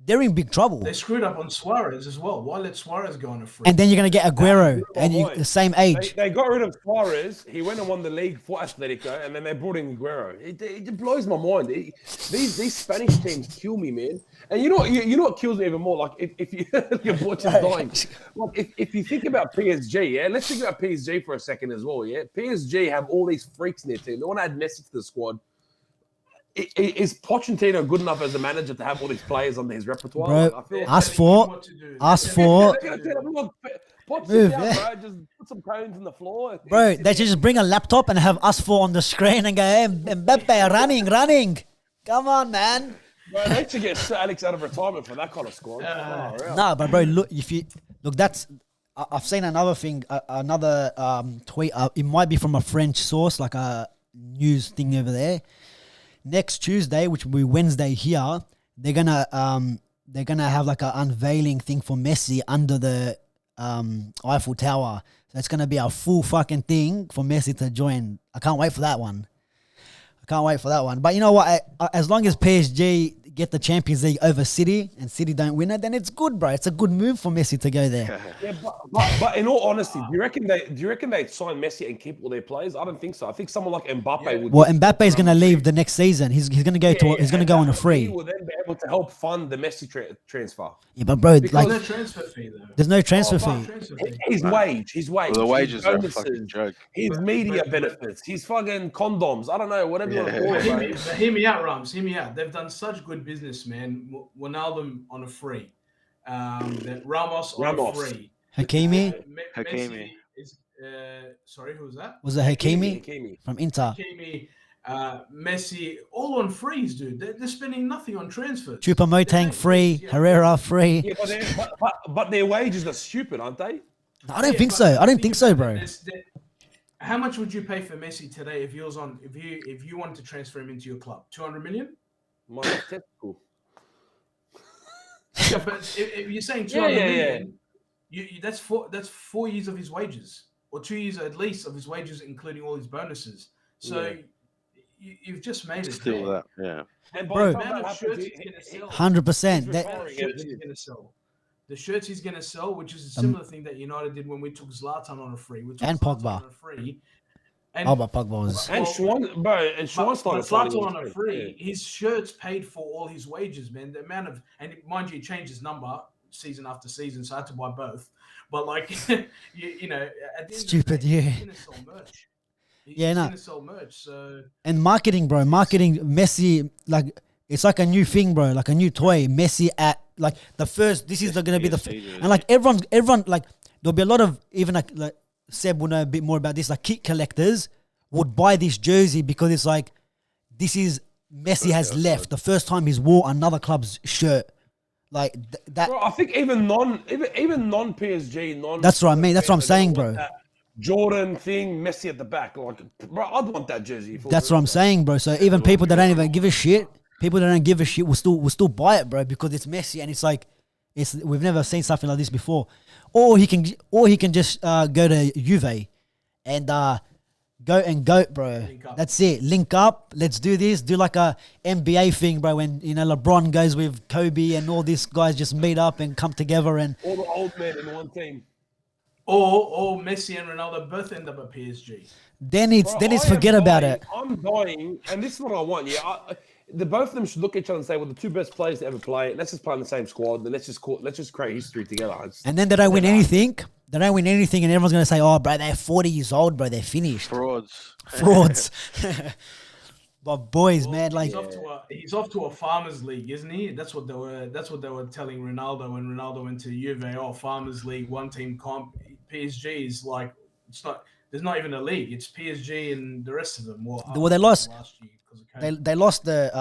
they're in big trouble. They screwed up on Suarez as well. Why let Suarez go on a free? And then you're gonna get Aguero and the same age. They got rid of Suarez. He went and won the league for Atletico, and then they brought in Aguero. It blows my mind. These Spanish teams kill me, man. And you know what kills me even more? Like if you your watch is dying. Like if you think about PSG, yeah, let's think about PSG for a second as well. Yeah, PSG have all these freaks in their team. They want to add Messi to the squad. Is Pochettino good enough as a manager to have all these players on his repertoire? Bro, Like, I feel ask for. Move, bro. Just put some cones on the floor. Bro, they should just bring a laptop and have us four on the screen and go, hey, Mbappe, running. Come on, man. Bro, they should get Sir Alex out of retirement for that kind of squad. Nah, but bro, look, that's. I've seen another thing, another tweet. It might be from a French source, like a news thing over there. Next Tuesday, which will be Wednesday here, they're gonna have like an unveiling thing for Messi under the Eiffel Tower. So it's gonna be a full fucking thing for Messi to join. I can't wait for that one. But you know what? As long as PSG get the Champions League over City and City don't win it, then it's good, bro. It's a good move for Messi to go there. Yeah, but in all honesty, do you reckon they'd sign Messi and keep all their players? I don't think so. I think someone like Mbappe would. Well, Mbappe is going to leave the next season. He's going to go he's going to go on a free. He will then be able to help fund the Messi transfer. Yeah, but bro, because no transfer fee though. There's no transfer fee. His wage. Well, the wages are a fucking joke. His media benefits. His fucking condoms. I don't know, whatever you want to call it. But hear me out, Rams. Hear me out. They've done such good business, man. Ronaldo on a free. Ramos on a free. Hakimi is sorry, who was that? Was it Hakimi from Inter? Hakimi, Messi, all on frees, dude. They're spending nothing on transfers. Choupo-Moting free, Herrera free. Yeah, but their wages are stupid, aren't they? No, I don't think so. I don't think so, bro. How much would you pay for Messi today if you wanted to transfer him into your club? 200 million? That's cool. Yeah, but if you're saying 200 million, that's 4 years of his wages, or 2 years at least of his wages, including all his bonuses. So you've just made it. Still that, yeah. And bro, 100%. The shirts he's going to sell, which is a similar thing that United did when we took Zlatan on a free. And Pogba. But Pogba was... And Schwan started Zlatan on a free. His shirts paid for all his wages, man. The amount of... And mind you, he changed his number season after season, so I had to buy both. But like, you know... At the stupid, end of the day, he's going to sell merch. He's going to sell merch, so... And marketing, bro. Messi, like... It's like a new thing, bro. Like a new toy. Messi at like the first. This is going to be the and like everyone like there'll be a lot of even like Seb will know a bit more about this. Like kit collectors would buy this jersey because it's like this is Messi has left the first time he's wore another club's shirt. Like that. Bro, I think even non PSG That's what I mean. That's what I'm saying, bro. Jordan thing, Messi at the back. Like, bro, I'd want that jersey. That's what I'm saying, bro. So even people that don't even give a shit. People that don't give a shit will still buy it, bro, because it's Messi and it's like we've never seen something like this before. Or he can just go to Juve and go and goat, bro. That's it. Link up. Let's do this. Do like a NBA thing, bro. When LeBron goes with Kobe and all these guys just meet up and come together and all the old men in one team. Or Messi and Ronaldo both end up at PSG. Then it's forget about it. I'm dying, and this is what I want. Yeah. The both of them should look at each other and say, "Well, the two best players to ever play. Let's just play in the same squad. Then let's just create history together." And then they don't win anything. They don't win anything, and everyone's gonna say, "Oh, bro, they're 40 years old, bro. They're finished." Frauds. But boys, man, like he's off to a farmers league, isn't he? That's what they were telling Ronaldo when Ronaldo went to Juve. Oh, farmers league, one team comp. PSG is like it's not. There's not even a league. It's PSG and the rest of them. Well, they lost. They lost their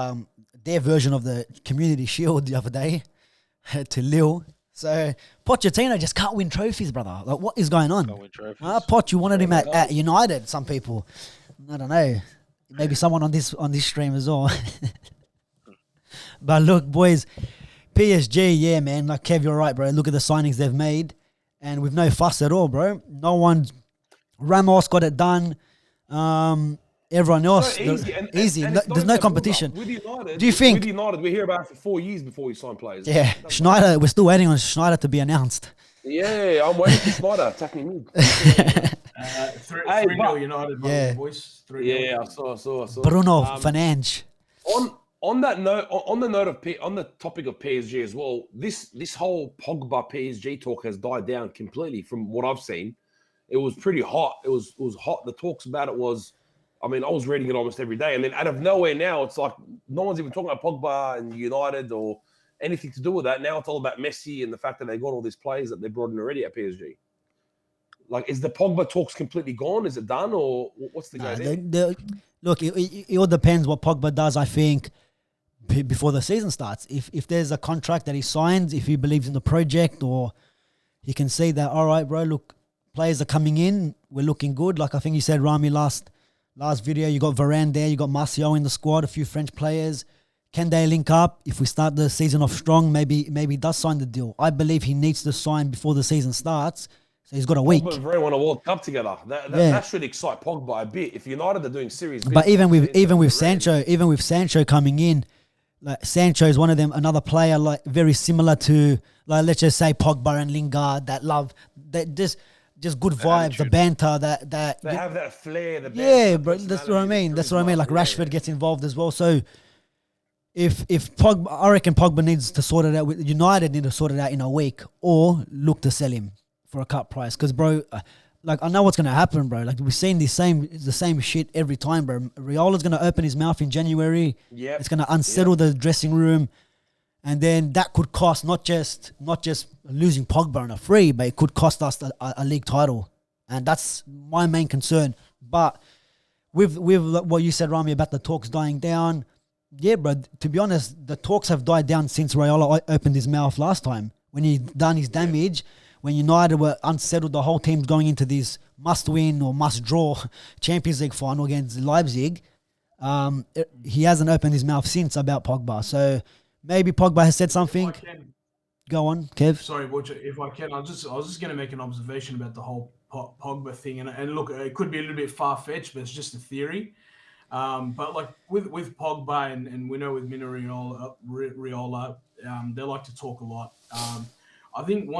version of the Community Shield the other day to Lille. So Pochettino just can't win trophies, brother. Like, what is going on? Can't win trophies. Poch, you wanted him at United. Some people, I don't know. Maybe someone on this stream as well. But look, boys, PSG, yeah, man. Like Kev, you're right, bro. Look at the signings they've made, and with no fuss at all, bro. No one's Ramos got it done. Everyone else, So easy. And easy. it's not There's even no a build-up. competition. With United, Do you think? With United, we hear about it for 4 years before we sign players. Yeah, Schneider. We're still waiting on Schneider to be announced. Yeah, I'm waiting for Schneider attacking me. 3-0 United, yeah. boys. 3-0. Yeah, I saw. Bruno Fernandes. On that note, on the topic of PSG as well, this whole Pogba PSG talk has died down completely from what I've seen. It was pretty hot. It was hot. The talks about it was, I mean, I was reading it almost every day, and then out of nowhere now, it's like no one's even talking about Pogba and United or anything to do with that. Now it's all about Messi and the fact that they got all these players that they brought in already at PSG. Like, is the Pogba talks completely gone? Is it done, or what's the go there? Look, it all depends what Pogba does, I think, before the season starts. If there's a contract that he signs, if he believes in the project, or he can see that, all right, bro, look, players are coming in, we're looking good. Like I think you said, Rami, last video, you got Varane there, you got Martial in the squad, a few French players. Can they link up? If we start the season off strong, maybe he does sign the deal. I believe he needs to sign before the season starts. So he's got a week. Pogba and Varane won a World Cup together. That should excite Pogba a bit. If United are doing serious business, but even with Sancho coming in, like Sancho is one of them, another player like very similar to, like, let's just say Pogba and Lingard, that love, that just good vibes, the banter, that they have that flair. The yeah, bro, that's what I mean. That's what I mean. Like Rashford gets involved as well. So if Pogba, I reckon Pogba needs to sort it out. United need to sort it out in a week, or look to sell him for a cut price. Because, bro, like, I know what's gonna happen, bro. Like, we've seen the same shit every time, bro. Riola's gonna open his mouth in January. Yeah, it's gonna unsettle the dressing room, and then that could cost not just losing Pogba on a free, but it could cost us a league title, and that's my main concern. But with what you said, Rami, about the talks dying down, yeah, bro. To be honest, the talks have died down since Raiola opened his mouth last time when he done his damage. When United were unsettled, the whole team's going into this must-win or must-draw Champions League final against Leipzig. He hasn't opened his mouth since about Pogba. So maybe Pogba has said something. Go on, Kev. Sorry, Butcher, if I can, I was just going to make an observation about the whole Pogba thing. And look, it could be a little bit far-fetched, but it's just a theory. But like with Pogba and we know with Mino Raiola, they like to talk a lot. I think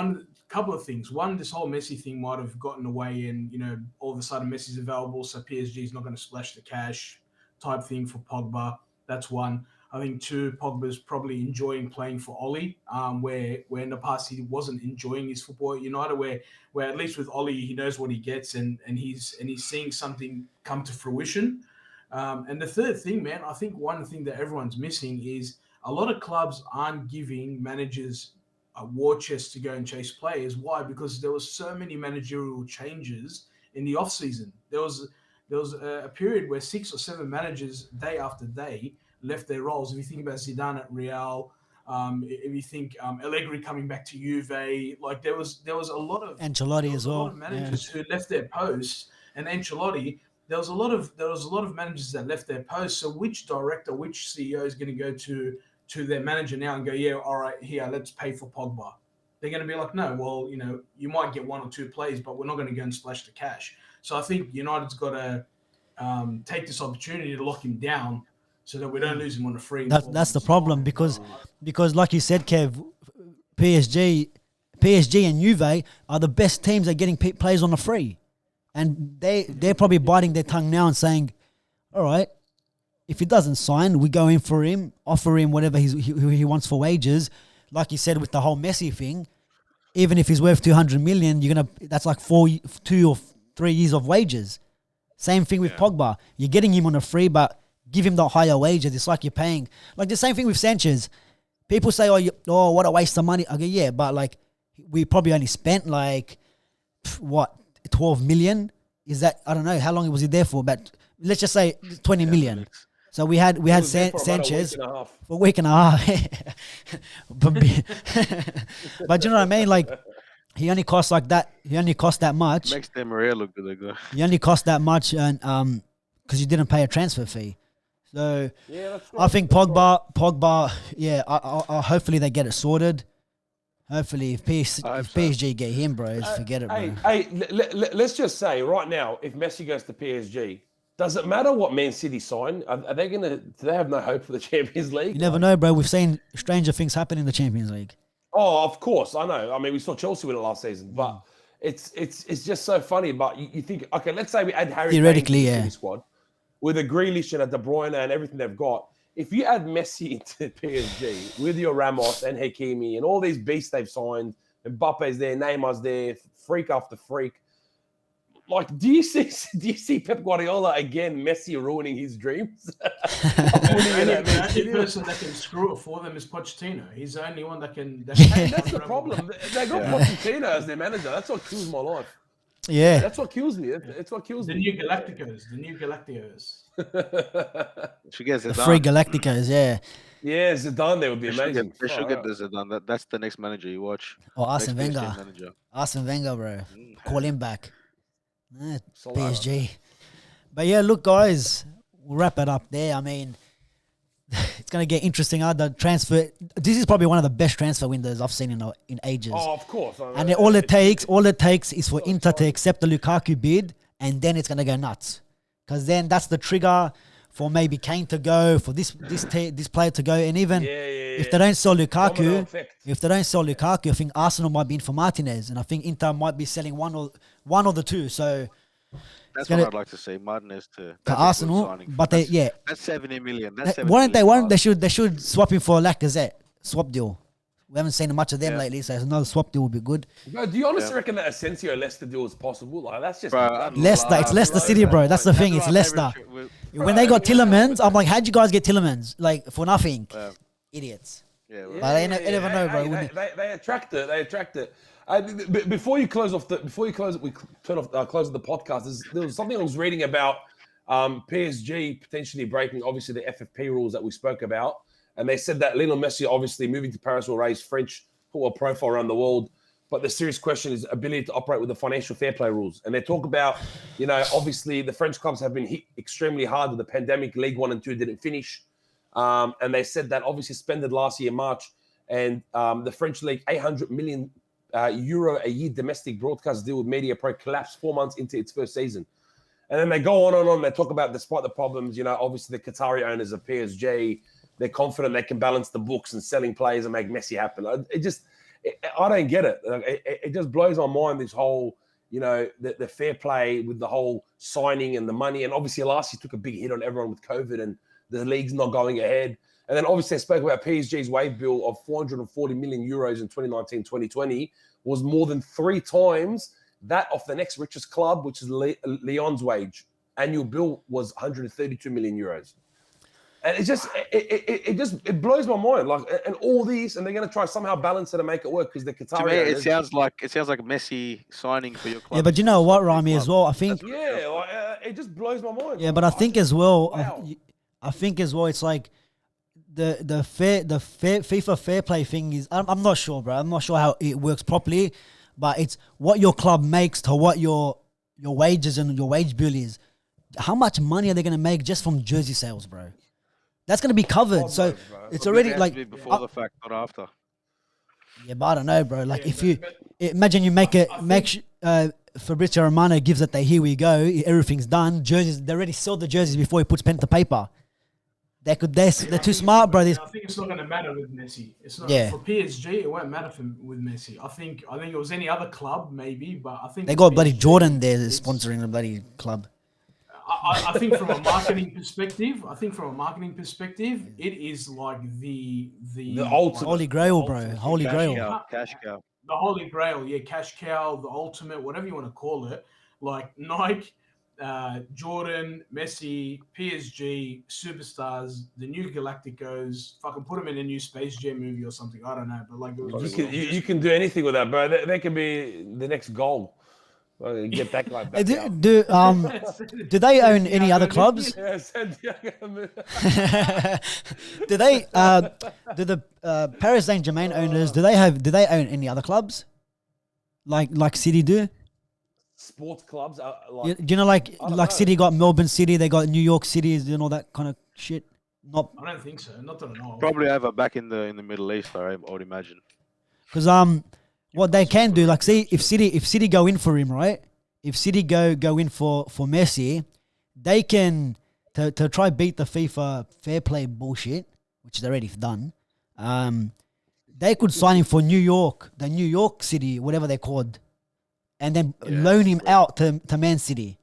couple of things. One, this whole Messi thing might have gotten away, and all of a sudden Messi's available, so PSG is not going to splash the cash type thing for Pogba. That's one. I think two, Pogba's probably enjoying playing for Oli, where in the past he wasn't enjoying his football at United, where at least with Oli he knows what he gets, and he's seeing something come to fruition. And the third thing, man, I think one thing that everyone's missing is a lot of clubs aren't giving managers a war chest to go and chase players. Why? Because there was so many managerial changes in the off season. There was a period where 6 or 7 managers day after day left their roles. If you think about Zidane at Real, if you think Allegri coming back to Juve, like there was a lot of Ancelotti as well. A lot of managers who left their posts, and Ancelotti. There was a lot of managers that left their posts. So which director, which CEO is going to go to their manager now and go, yeah, all right, here, let's pay for Pogba? They're going to be like, no, well, you might get 1 or 2 plays, but we're not going to go and splash the cash. So I think United's got to take this opportunity to lock him down so that we don't lose him on a free. That's the problem because like you said, Kev, PSG and Juve are the best teams at getting players on a free. And they're probably biting their tongue now and saying, all right, if he doesn't sign, we go in for him, offer him whatever he wants for wages. Like you said with the whole Messi thing, even if he's worth 200 million, that's like 2 or 3 years of wages. Same thing with Pogba. You're getting him on a free, but give him the higher wages. It's like you're paying. Like the same thing with Sanchez. People say, oh, what a waste of money. Okay, yeah, but like we probably only spent 12 million? Is that, I don't know, how long was he there for? But let's just say 20 million. So we had Sanchez for a week and a half. But you know what I mean? Like, he only cost like that. He only cost that much. Makes Di Maria look good. He only cost that much, and because you didn't pay a transfer fee. So Yeah, that's right. I think That's right. Pogba, yeah, I hopefully they get it sorted. Hopefully, if I hope if so. PSG get him, bro, forget it, bro. Let's just say right now, if Messi goes to PSG, does it matter what Man City sign? Are they gonna? Do they have no hope for the Champions League? You never know, bro. We've seen stranger things happen in the Champions League. Oh, of course, I know. I mean, we saw Chelsea win it last season, Mm. but it's just so funny. But you think, okay, let's say we add Harry Kane to Theoretically, the yeah. City squad with a Grealish and a De Bruyne and everything they've got. If you add Messi into PSG with your Ramos and Hakimi and all these beasts they've signed, Mbappe's there, Neymar's there, freak after freak. Like, do you see Pep Guardiola again, Messi ruining his dreams? The only person that can screw it for them is Pochettino. He's the only one that can. And that's the problem. They got Pochettino as their manager. That's what kills my life. Yeah. That's what kills me. It's what kills The me. new Galacticos. Should get The Zidane. free Galacticos, yeah. Yeah, Zidane, they would be They should amazing. get, they should get the Zidane. That's the next manager you watch. Or Arsene Next PSG Wenger. manager. Arsene Wenger, bro. Call him back. Solana. PSG. But yeah, look, guys, we'll wrap it up there. I mean, it's going to get interesting. The transfer. This is probably one of the best transfer windows I've seen in ages. Oh, of course. And all it takes is for Inter to accept the Lukaku bid, and then it's going to go nuts. Because then that's the trigger for maybe Kane to go, for this player to go, and even if they don't sell Lukaku, I think Arsenal might be in for Martinez, and I think Inter might be selling one or the two. So that's what I'd like to see. Martinez to Arsenal, but that's 70 million. That's 70 why don't million. they should swap him for Lacazette swap deal. We haven't seen much of them lately, so another swap deal would be good. Bro, do you honestly reckon that Asensio Leicester deal is possible? Like, that's just Leicester. It's Leicester City, bro. That's the thing. It's Leicester. When they got Tillemans, I'm like, how'd you guys get Tillemans? Like, for nothing. Idiots. Yeah, But I never know, bro. They attract it. They attract it. Before you close, we close the podcast. There was something I was reading about PSG potentially breaking, obviously, the FFP rules that we spoke about. And they said that Lionel Messi, obviously, moving to Paris will raise French football profile around the world. But the serious question is ability to operate with the financial fair play rules. And they talk about, obviously the French clubs have been hit extremely hard with the pandemic. League 1 and 2 didn't finish. And they said that obviously suspended last year, March. And the French league, 800 million euro a year domestic broadcast deal with MediaPro collapsed 4 months into its first season. And then they go on and on. They talk about, despite the problems, obviously the Qatari owners of PSG, they're confident they can balance the books and selling players and make Messi happen. I don't get it. It just blows my mind, this whole, the fair play with the whole signing and the money. And obviously last year took a big hit on everyone with COVID and the league's not going ahead. And then obviously I spoke about PSG's wage bill of 440 million euros in 2019-2020 was more than 3 times that of the next richest club, which is Lyon's wage. Annual bill was 132 million euros. And it blows my mind. Like, and all these, and they're going to try somehow balance it and make it work because the Qatari. To me, it sounds like Messi signing for your club. Yeah, but you know what, Rami, as well. I think. It just blows my mind. Yeah, but I think as well. Wow. I think as well. It's like the FIFA fair play thing is. I'm not sure, bro. I'm not sure how it works properly, but it's what your club makes to what your wages and your wage bill is. How much money are they going to make just from jersey sales, bro? That's going to be covered. So it's already like before the fact, not after. Yeah, but I don't know, bro. Like imagine you Fabrizio Romano gives it the here we go, everything's done. Jerseys, they already sold the jerseys before he puts pen to paper. They're too smart, bro. I think it's not going to matter with Messi. It's not for PSG. It won't matter with Messi. I think it was any other club maybe, but I think they got bloody Jordan there sponsoring the bloody club. I think from a marketing perspective, it is like the ultimate Holy Grail, bro. Holy Grail. Cash cow. The Holy Grail, yeah, cash cow, the ultimate, whatever you want to call it. Like Nike, Jordan, Messi, PSG, superstars, the new Galacticos. Fucking put them in a new Space Jam movie or something. I don't know, but like you can do anything with that, bro. They can be the next goal. Get that guy back do they own any other clubs? Do the Paris Saint-Germain owners do they own any other clubs? Like City do? sports clubs are You, like. do you know, like I don't like know. City got Melbourne City, they got New York City, and all that kind of shit. Not I don't think so. Not that I know of. Probably over back in the Middle East, I would imagine. because what they can do, like, see, if City go in for him, right? If City go in for Messi, they can to try beat the FIFA fair play bullshit, which they already done. They could sign him for New York, the New York City, whatever they're called, and then loan him out to Man City.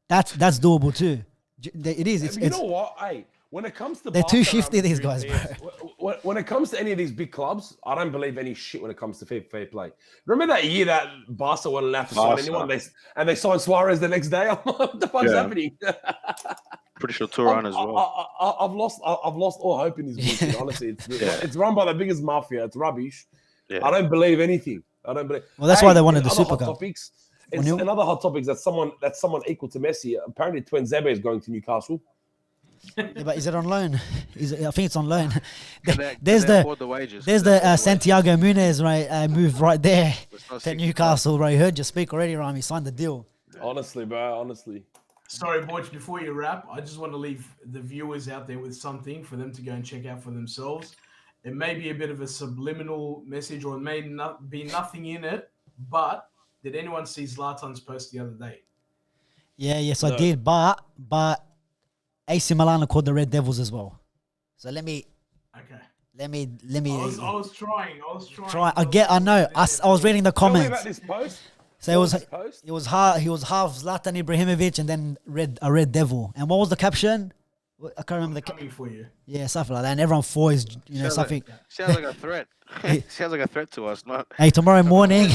That's doable too. It is. You know what? Hey, when it comes to They're too Barca, shifty, Real these Madrid, guys, bro. When it comes to any of these big clubs, I don't believe any shit when it comes to fair play. Remember that year that Barca weren't allowed to sign anyone, and they signed Suarez the next day? What the fuck's happening? Pretty sure Turan as well. I've lost all hope in this bullshit. Honestly, it's run by the biggest mafia. It's rubbish. Yeah. I don't believe anything. I don't believe. Well, that's why they wanted the another Super hot Cup. topics. Another hot topic is that someone equal to Messi. Apparently, Twenzebe is going to Newcastle. Yeah, but is it on loan? I think it's on loan. There's the wages. There's the Santiago Munez move right there no to Newcastle. Right, heard you speak already, Rami. Signed the deal. Honestly, bro. Honestly. Sorry, Borch, before you wrap, I just want to leave the viewers out there with something for them to go and check out for themselves. It may be a bit of a subliminal message, or it may not be nothing in it, but did anyone see Zlatan's post the other day? Yeah, yes, I did. But AC Milan are called the Red Devils as well. So let me. I was trying. I know. I was reading the Tell me comments. about this post. So it was half Zlatan Ibrahimovic and then a red devil. And what was the caption? I can't remember Coming for you. Yeah, something like that. And everyone for is something. Sounds like a threat. Sounds like a threat to us. Not. Hey, tomorrow morning,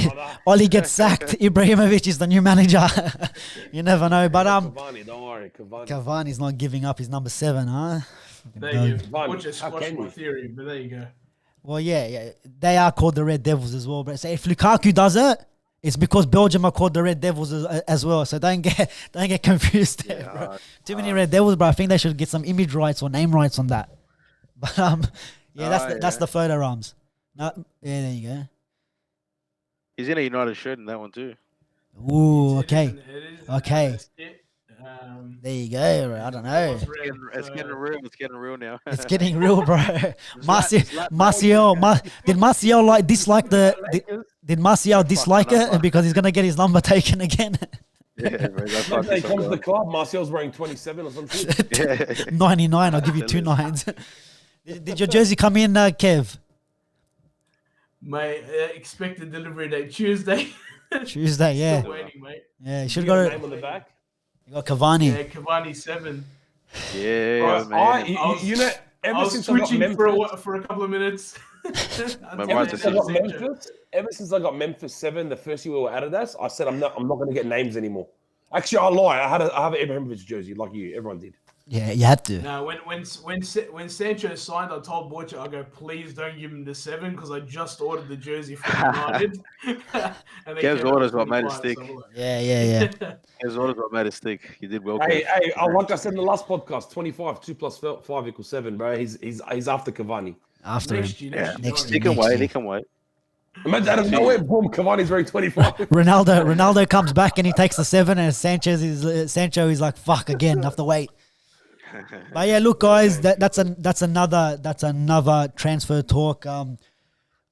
Oli gets sacked. Ibrahimovic is the new manager. You never know. But Cavani, don't worry, Cavani's not giving up his number 7, huh? There you go. Borch just squashed my theory, but there you go. Well, yeah, they are called the Red Devils as well. But so if Lukaku does it, it's because Belgium are called the Red Devils as well. So don't get confused there, bro. Too many Red Devils, bro. I think they should get some image rights or name rights on that. But that's the photo, Rams. No, yeah, there you go. He's in a United shirt in that one too. Ooh, okay. Okay. There you go. I don't know. It's getting real. It's getting real now. It's getting real, bro. Martial, did Martial dislike Did Martial dislike it because he's gonna get his number taken again? Yeah, bro, he comes to the club. Martial's wearing 27 or something. 99. I'll give you 2 nines. Did your jersey come in, Kev? My expected delivery date Tuesday. Tuesday, yeah. Still waiting, mate. Yeah, you should got go. a name on the back. You got Cavani. Yeah, Cavani 7. Yeah, man. You know, I was switching for a couple of minutes. Ever since I got Memphis 7, the first year we were Adidas, I said I'm not going to get names anymore. Actually, I lie. I have an Ibrahimovic jersey like you. Everyone did. Yeah, you had to. No, when Sancho signed, I told Borja, I go, please don't give him the 7 because I just ordered the jersey from United. Kev's orders what made it stick. Yeah. Kev's orders what made it stick. You did well. Hey, like I said in the last podcast, 25, 2 plus 5 equals 7, bro. He's after Cavani. After next him. year. He can wait. Imagine out of nowhere, boom, Cavani's wearing 25. Ronaldo comes back and he takes the 7, and Sancho is like, fuck again, I have to wait. But yeah, look, guys, that's another transfer talk.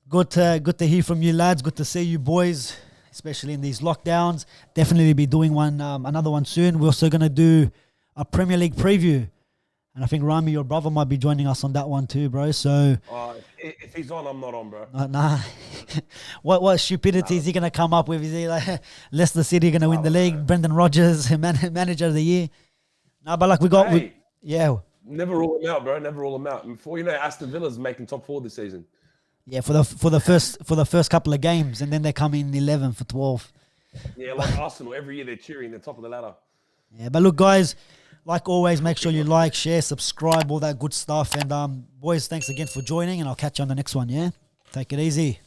Good to hear from you, lads. Good to see you, boys, especially in these lockdowns. Definitely be doing another one soon. We're also gonna do a Premier League preview, and I think Rami, your brother, might be joining us on that one too, bro. So if he's on, I'm not on, bro. Nah. What stupidity is he gonna come up with? Is he like Leicester City gonna win the league? Brendan Rodgers, manager of the year? No, but like we got. Yeah. Never rule them out, bro. Never rule them out. And before you know, Aston Villa's making top 4 this season. Yeah, for the first couple of games, and then they come in 11 for 12. Yeah, like Arsenal. Every year they're cheering. They're top of the ladder. Yeah, but look, guys, like always, make sure you like, share, subscribe, all that good stuff. And boys, thanks again for joining, and I'll catch you on the next one. Yeah, take it easy.